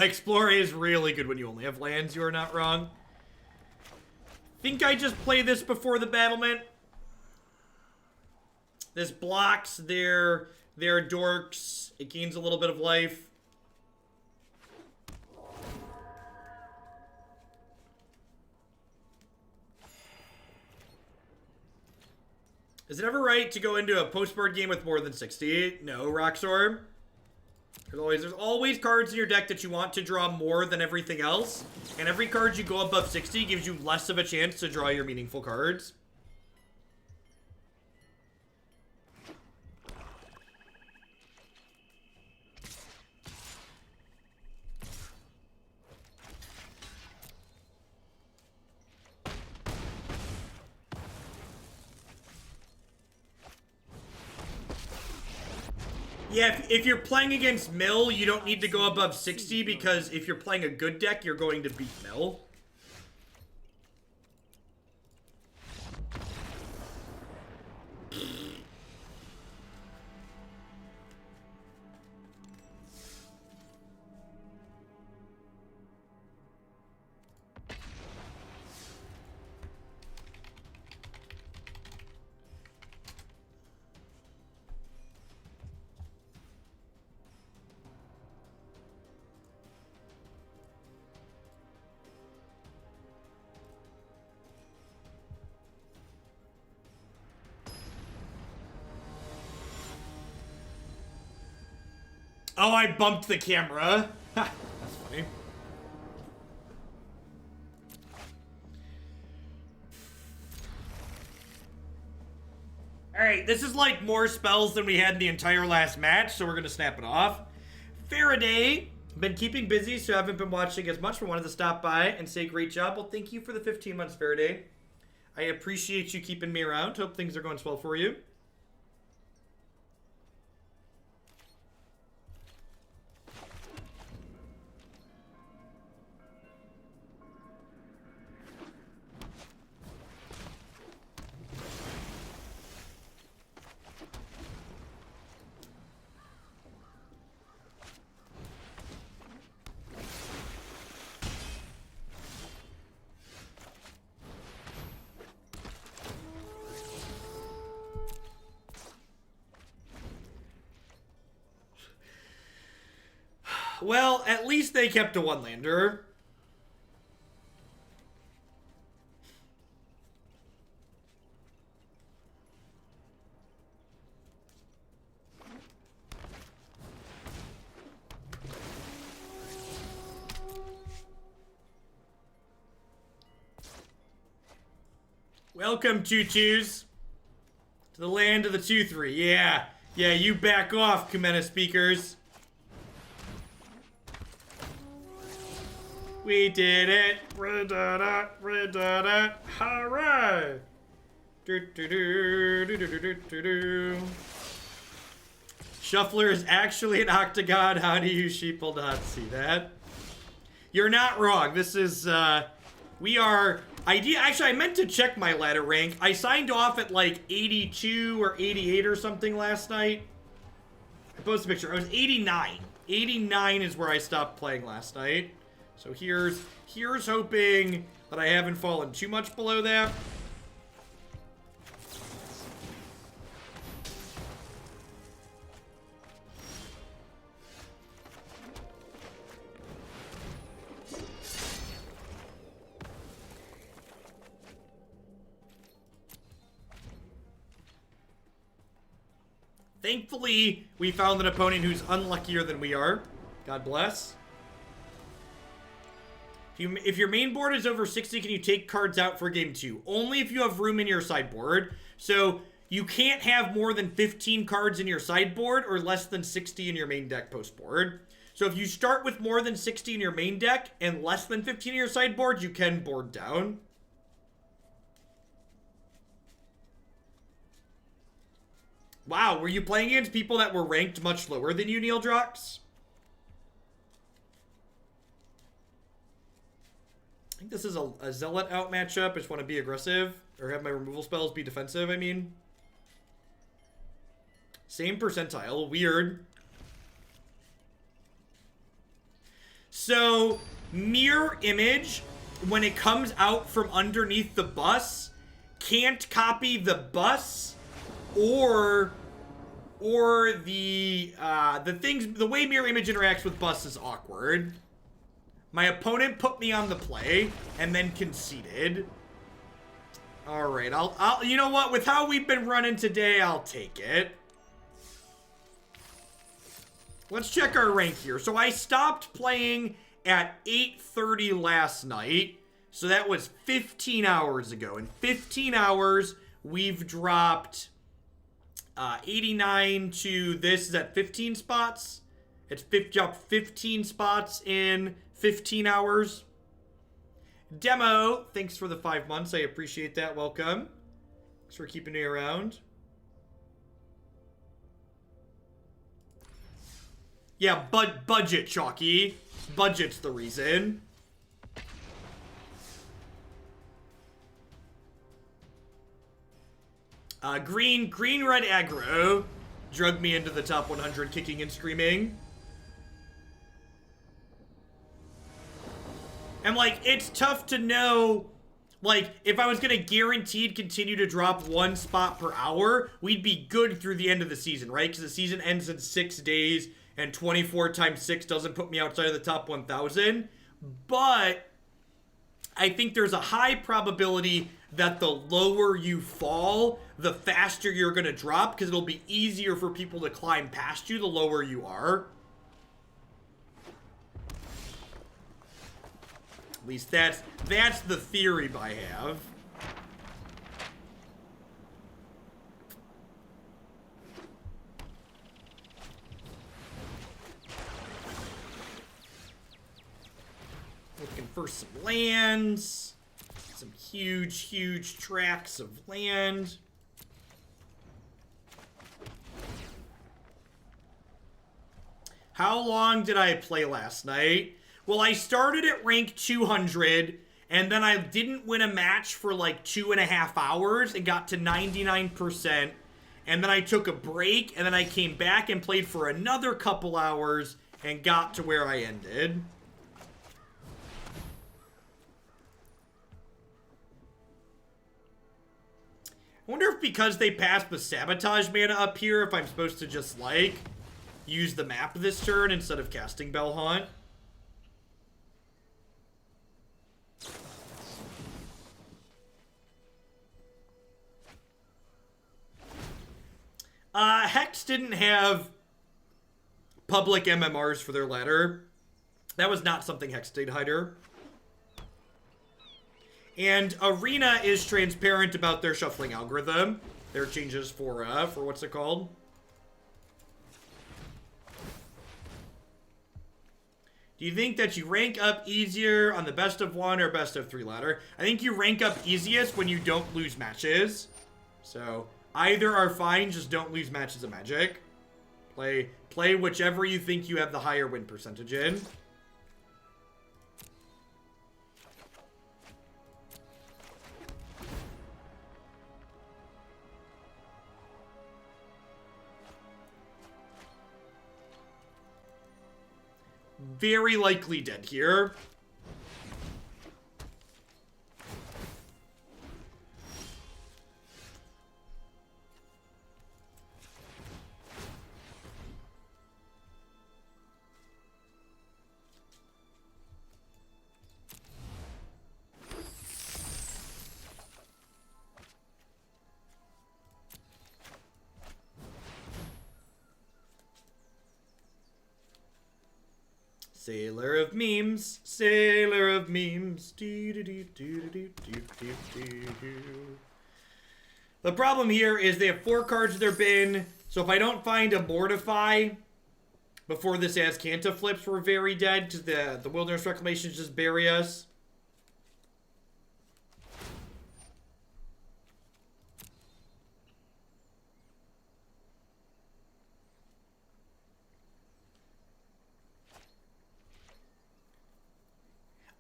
Explorer is really good when you only have lands, you are not wrong. Think I just play this before the battlement. This blocks their dorks. It gains a little bit of life. Is it ever right to go into a postboard game with more than 60? No, Roxor. There's always cards in your deck that you want to draw more than everything else. And every card you go above 60 gives you less of a chance to draw your meaningful cards. Yeah, if you're playing against Mill, you don't need to go above 60 because if you're playing a good deck, you're going to beat Mill. Oh, I bumped the camera. Ha, that's funny. Alright, this is like more spells than we had in the entire last match, so we're gonna snap it off. Faraday, been keeping busy, so I haven't been watching as much, but wanted to stop by and say great job. Well, thank you for the 15 months, Faraday. I appreciate you keeping me around. Hope things are going well for you. Well, at least they kept a one-lander. Welcome, Choo-Choos, to the land of the 2-3. Yeah, you back off, Kumena speakers. We did it! Hooray! Shuffler is actually an octagon. How do you sheeple not see that? You're not wrong. This is, we are... Actually, I meant to check my ladder rank. I signed off at like 82 or 88 or something last night. I posted a picture. I was 89. 89 is where I stopped playing last night. So here's hoping that I haven't fallen too much below that. Thankfully, we found an opponent who's unluckier than we are. God bless. If your main board is over 60, can you take cards out for game 2? Only if you have room in your sideboard. So you can't have more than 15 cards in your sideboard or less than 60 in your main deck post board. So if you start with more than 60 in your main deck and less than 15 in your sideboard, you can board down. Wow, were you playing against people that were ranked much lower than you, Neil Drox? I think this is a Zealot out matchup. I just want to be aggressive. Or have my removal spells be defensive, I mean. Same percentile. Weird. So, Mirror Image, when it comes out from underneath the bus, can't copy the bus or the way Mirror Image interacts with bus is awkward. My opponent put me on the play and then conceded. All right, I'll you know what? With how we've been running today, I'll take it. Let's check our rank here. So I stopped playing at 8:30 last night. So that was 15 hours ago. In 15 hours, we've dropped 89 to this. Is that 15 spots? It's dropped 15 spots in 15 hours. Demo, thanks for the 5 months. I appreciate that. Welcome. Thanks for keeping me around. Yeah, but budget, Chalky. Budget's the reason. Green, red aggro. Drug me into the top 100 kicking and screaming. And, like, it's tough to know, like, if I was gonna guaranteed continue to drop 1 spot per hour, we'd be good through the end of the season, right? Because the season ends in 6 days, and 24 times 6 doesn't put me outside of the top 1,000. But I think there's a high probability that the lower you fall, the faster you're gonna drop, because it'll be easier for people to climb past you the lower you are. At least that's the theory I have. Looking for some lands. Some huge tracts of land. How long did I play last night? Well, I started at rank 200, and then I didn't win a match for like 2.5 hours and got to 99%. And then I took a break, and then I came back and played for another couple hours and got to where I ended. I wonder if because they passed the sabotage mana up here, if I'm supposed to just, like, use the map this turn instead of casting Bell-Haunt. Hex didn't have public MMRs for their ladder. That was not something Hex did hider. And Arena is transparent about their shuffling algorithm. Their changes for what's it called? Do you think that you rank up easier on the best of 1 or best of 3 ladder? I think you rank up easiest when you don't lose matches. So either are fine, just don't lose matches of Magic. Play whichever you think you have the higher win percentage in. Very likely dead here. Sailor of memes, sailor of memes. The problem here is they have 4 cards in their bin, so if I don't find a Mortify before this Azcanta flips, we're very dead, because the Wilderness Reclamations just bury us.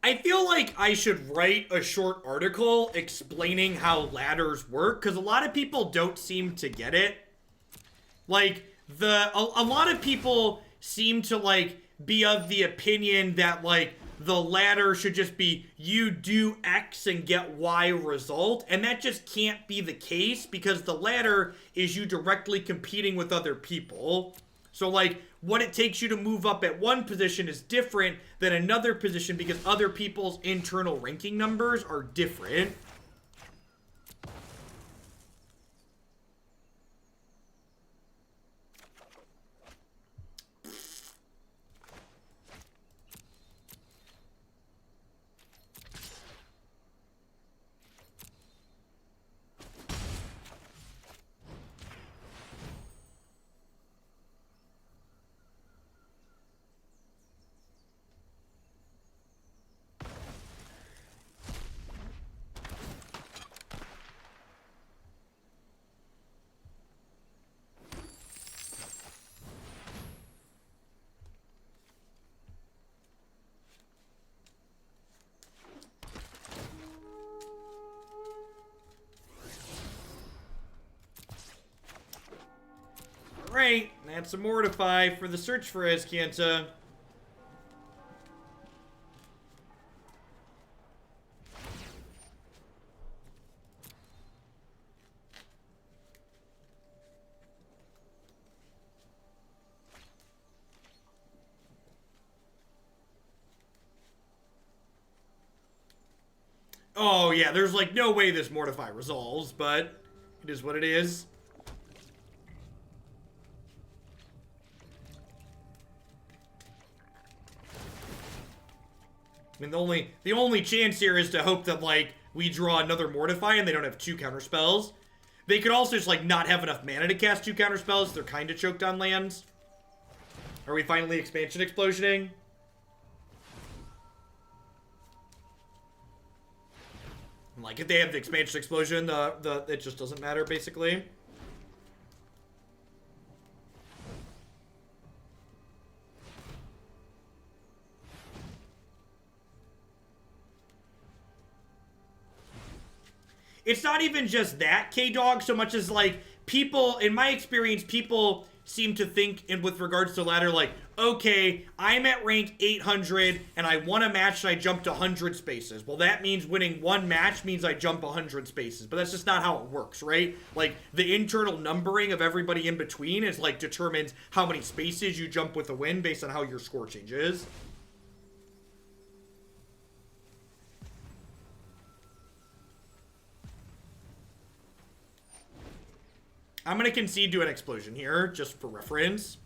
I feel like I should write a short article explaining how ladders work, because a lot of people don't seem to get it. Like, a lot of people seem to, like, be of the opinion that, like, the ladder should just be you do X and get Y result, and that just can't be the case, because the ladder is you directly competing with other people. So, like, what it takes you to move up at one position is different than another position because other people's internal ranking numbers are different. Alright, that's a Mortify for the search for Azcanta. Oh, yeah, there's, like, no way this Mortify resolves, but it is what it is. I mean, the only chance here is to hope that, like, we draw another Mortify and they don't have 2 counterspells. They could also just, like, not have enough mana to cast 2 counterspells. They're kind of choked on lands. Are we finally expansion explosioning? Like, if they have the expansion explosion, it just doesn't matter, basically. It's not even just that, K-Dog, so much as, like, people, in my experience, people seem to think, with regards to ladder, like, okay, I'm at rank 800, and I won a match, and I jumped 100 spaces. Well, that means winning one match means I jump 100 spaces, but that's just not how it works, right? Like, the internal numbering of everybody in between is, like, determines how many spaces you jump with a win based on how your score changes. I'm going to concede to an explosion here, just for reference.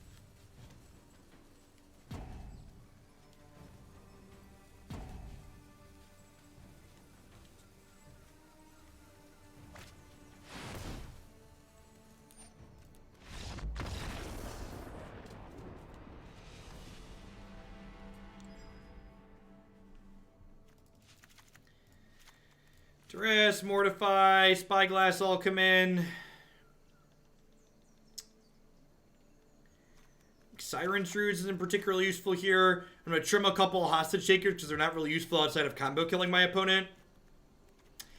Duress, Mortify, Spyglass all come in. Siren's Ruse isn't particularly useful here. I'm going to trim a couple of hostage takers because they're not really useful outside of combo killing my opponent.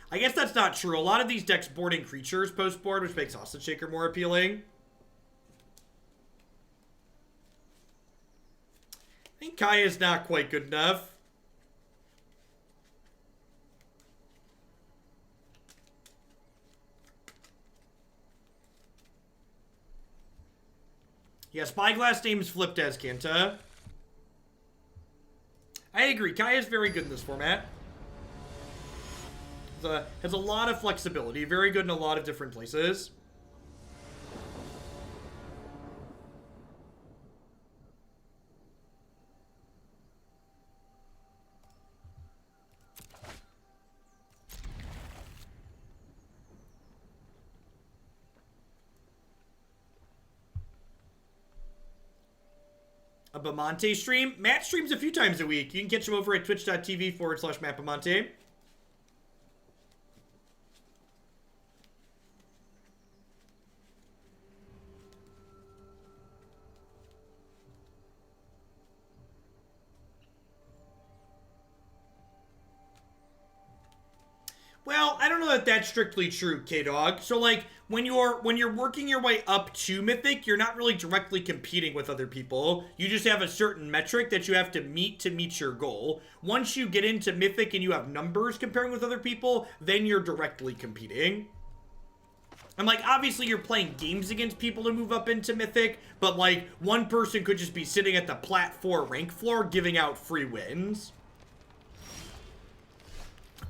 I guess that's not true. A lot of these decks boarding creatures post-board, which makes hostage taker more appealing. I think Kaya's not quite good enough. Yeah, Spyglass name's flipped Azcanta. I agree. Kaya's very good in this format. Has a lot of flexibility. Very good in a lot of different places. A Bamonte stream. Matt streams a few times a week. You can catch him over at twitch.tv/MattBamonte. Well, I don't know that that's strictly true, K-Dog. So, like, when you're working your way up to Mythic, you're not really directly competing with other people. You just have a certain metric that you have to meet your goal. Once you get into Mythic and you have numbers comparing with other people, then you're directly competing. And, like, obviously you're playing games against people to move up into Mythic, but, like, one person could just be sitting at the Plat 4 rank floor giving out free wins.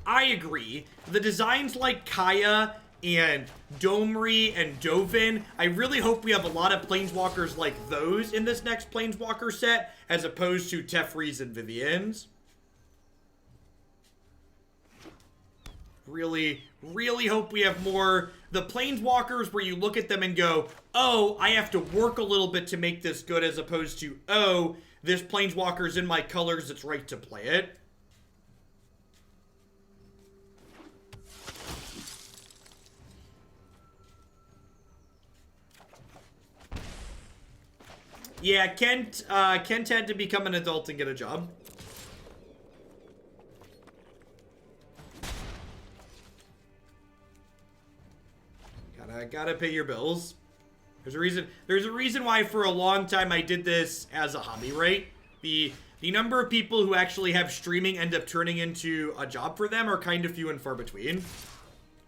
I agree. The designs like Kaya and Domri and Dovin, I really hope we have a lot of Planeswalkers like those in this next Planeswalker set, as opposed to Teferi's and Vivian's. Really, really hope we have more. The Planeswalkers where you look at them and go, oh, I have to work a little bit to make this good, as opposed to, oh, this Planeswalker's in my colors, it's right to play it. Yeah, Kent had to become an adult and get a job. Gotta pay your bills. There's a reason why for a long time I did this as a hobby, right? The number of people who actually have streaming end up turning into a job for them are kind of few and far between.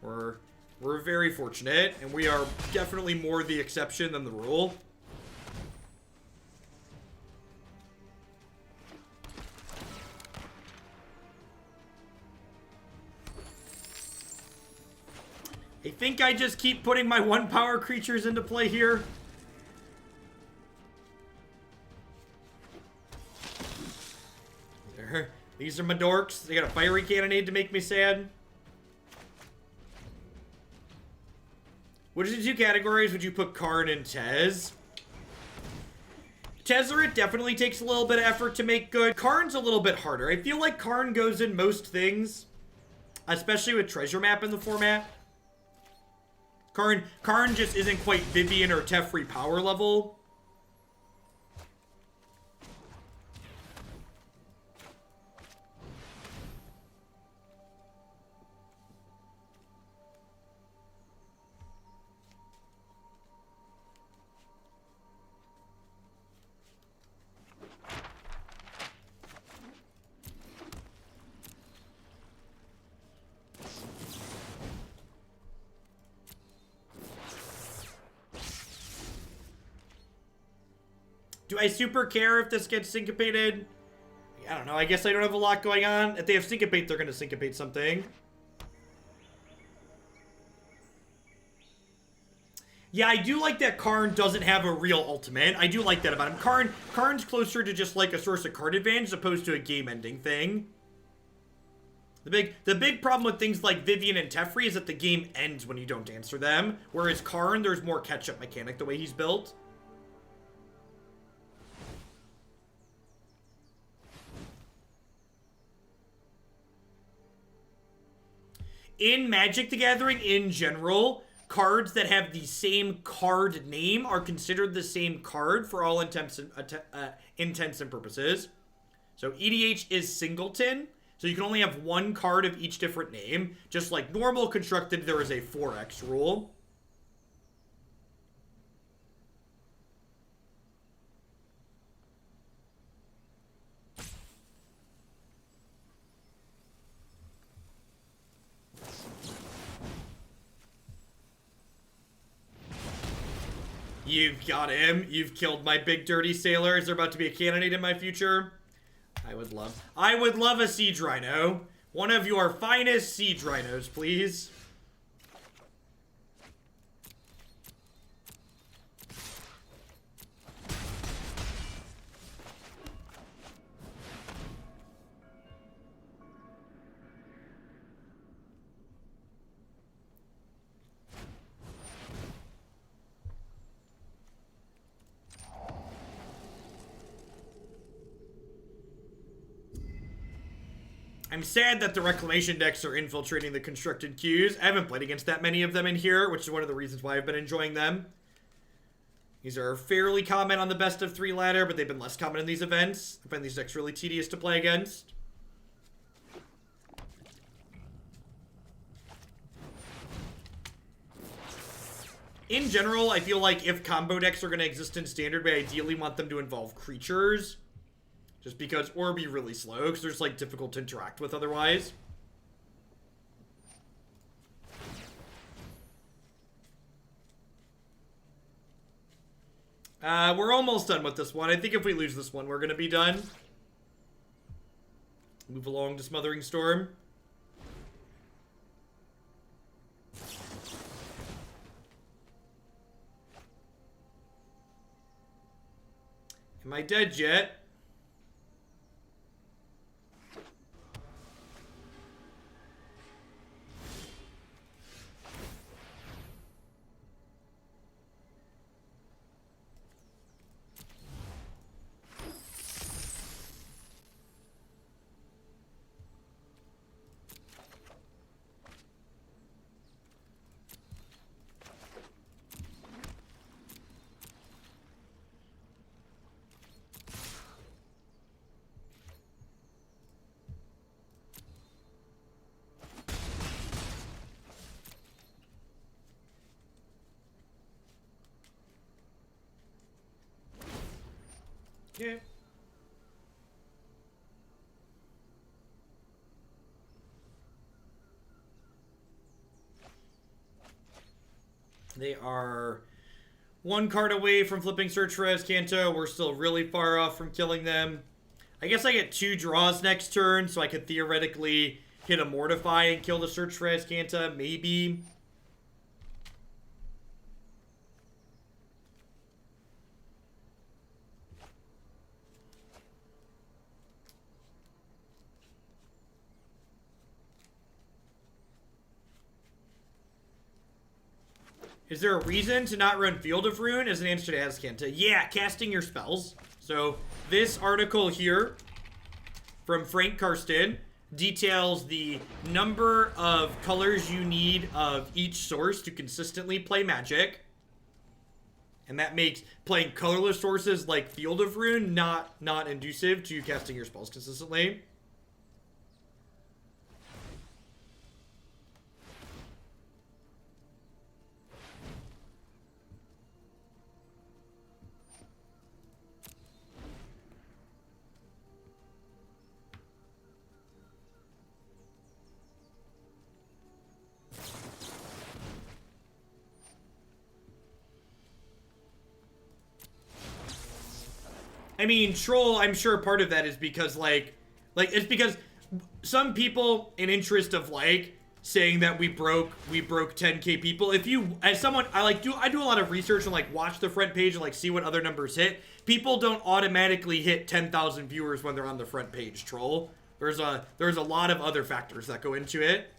We're very fortunate, and we are definitely more the exception than the rule. I think I just keep putting my 1-power creatures into play here. These are my dorks. They got a fiery cannonade to make me sad. Which of the two categories would you put Karn and Tez? Tezzeret definitely takes a little bit of effort to make good. Karn's a little bit harder. I feel like Karn goes in most things, especially with Treasure Map in the format. Karn just isn't quite Vivian or Teferi power level. Do I super care if this gets syncopated? I don't know. I guess I don't have a lot going on. If they have syncopate, they're going to syncopate something. Yeah, I do like that Karn doesn't have a real ultimate. I do like that about him. Karn's closer to just like a source of card advantage as opposed to a game-ending thing. The big problem with things like Vivian and Teferi is that the game ends when you don't answer them. Whereas Karn, there's more catch-up mechanic the way he's built. In Magic the Gathering, in general, cards that have the same card name are considered the same card for all intents and purposes. So EDH is singleton, so you can only have one card of each different name. Just like normal constructed, there is a 4x rule. You've got him. You've killed my big dirty sailor. Is there about to be a candidate in my future? I would love a siege rhino. One of your finest siege rhinos, please. I'm sad that the Reclamation decks are infiltrating the constructed queues. I haven't played against that many of them in here, which is one of the reasons why I've been enjoying them. These are fairly common on the best of 3 ladder, but they've been less common in these events. I find these decks really tedious to play against. In general, I feel like if combo decks are going to exist in Standard, we ideally want them to involve creatures. Just because, or be really slow, because they're just, like, difficult to interact with otherwise. We're almost done with this one. I think if we lose this one, we're gonna be done. Move along to Smothering Storm. Am I dead yet? Okay. They are one card away from flipping Search for Azcanta. We're still really far off from killing them. I guess I get 2 draws next turn, so I could theoretically hit a Mortify and kill the Search for Azcanta, maybe. Is there a reason to not run Field of Ruin as an answer to Azcanta? Yeah, casting your spells. So this article here from Frank Karsten details the number of colors you need of each source to consistently play Magic. And that makes playing colorless sources like Field of Ruin not inducive to casting your spells consistently. I mean, Troll, I'm sure part of that is because, like, it's because some people, in interest of, like, saying that we broke 10K people, if you, as someone, I do a lot of research and, like, watch the front page and, like, see what other numbers hit. People don't automatically hit 10,000 viewers when they're on the front page, Troll. There's a lot of other factors that go into it.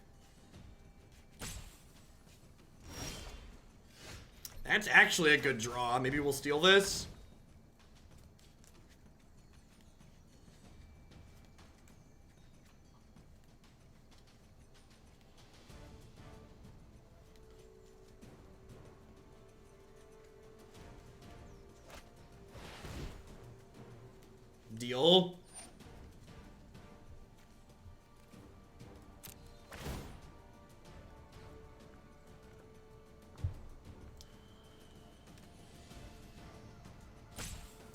That's actually a good draw. Maybe we'll steal this. Deal.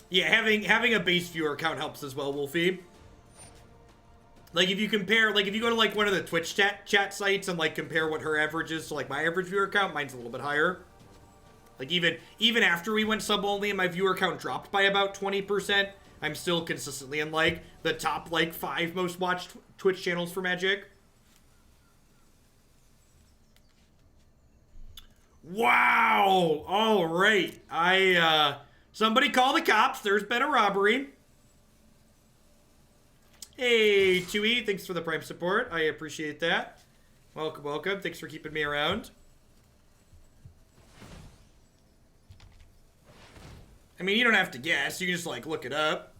Yeah, having a base viewer count helps as well, Wolfie. Like, if you compare, like, if you go to, like, one of the Twitch chat sites and, like, compare what her average is to, like, my average viewer count, mine's a little bit higher. Like, even after we went sub-only and my viewer count dropped by about 20%, I'm still consistently in, like, the top, like, 5 most watched Twitch channels for Magic. Wow! All right. Somebody call the cops. There's been a robbery. Hey, 2E, thanks for the Prime support. I appreciate that. Welcome, welcome. Thanks for keeping me around. I mean, you don't have to guess. You can just, like, look it up.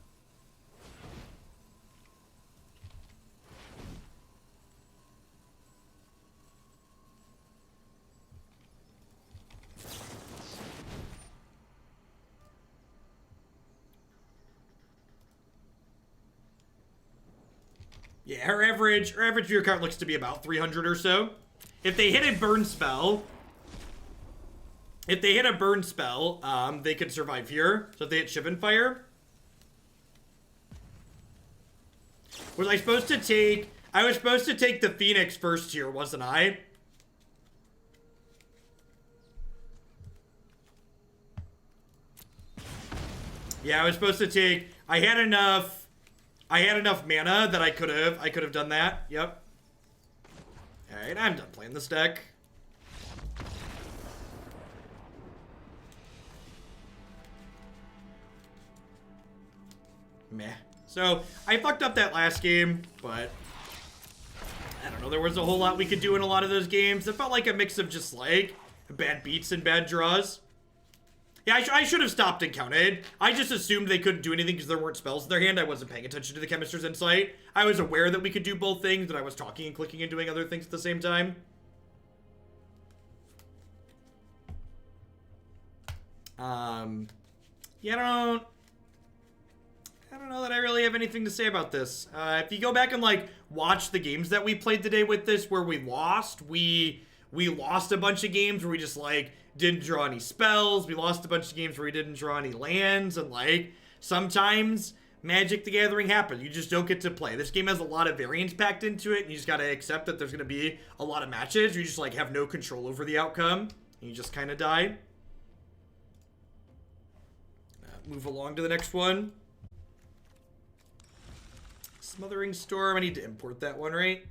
Yeah, her average viewer count looks to be about 300 or so. If they hit a burn spell, they could survive here. So if they hit Shivan Fire. Was I supposed to take... I was supposed to take the Phoenix first here, wasn't I? Yeah, I was supposed to take... I had enough mana that I could have done that. Yep. Alright, I'm done playing this deck. Meh. So, I fucked up that last game, but I don't know, there was a whole lot we could do in a lot of those games. It felt like a mix of just, like, bad beats and bad draws. Yeah, I should have stopped and counted. I just assumed they couldn't do anything because there weren't spells in their hand. I wasn't paying attention to the Chemist's Insight. I was aware that we could do both things, but I was talking and clicking and doing other things at the same time. Yeah, I don't know that I really have anything to say about this. If you go back and, like, watch the games that we played today with this where we lost, we lost a bunch of games where we just, like, didn't draw any spells. We lost a bunch of games where we didn't draw any lands, and, like, Sometimes Magic the Gathering happens. You just don't get to play. This game has a lot of variance packed into it, and you just gotta accept that there's gonna be a lot of matches where you just like have no control over the outcome, and you just kind of die. Move along to the next one. Smothering Storm. I need to import that one, right?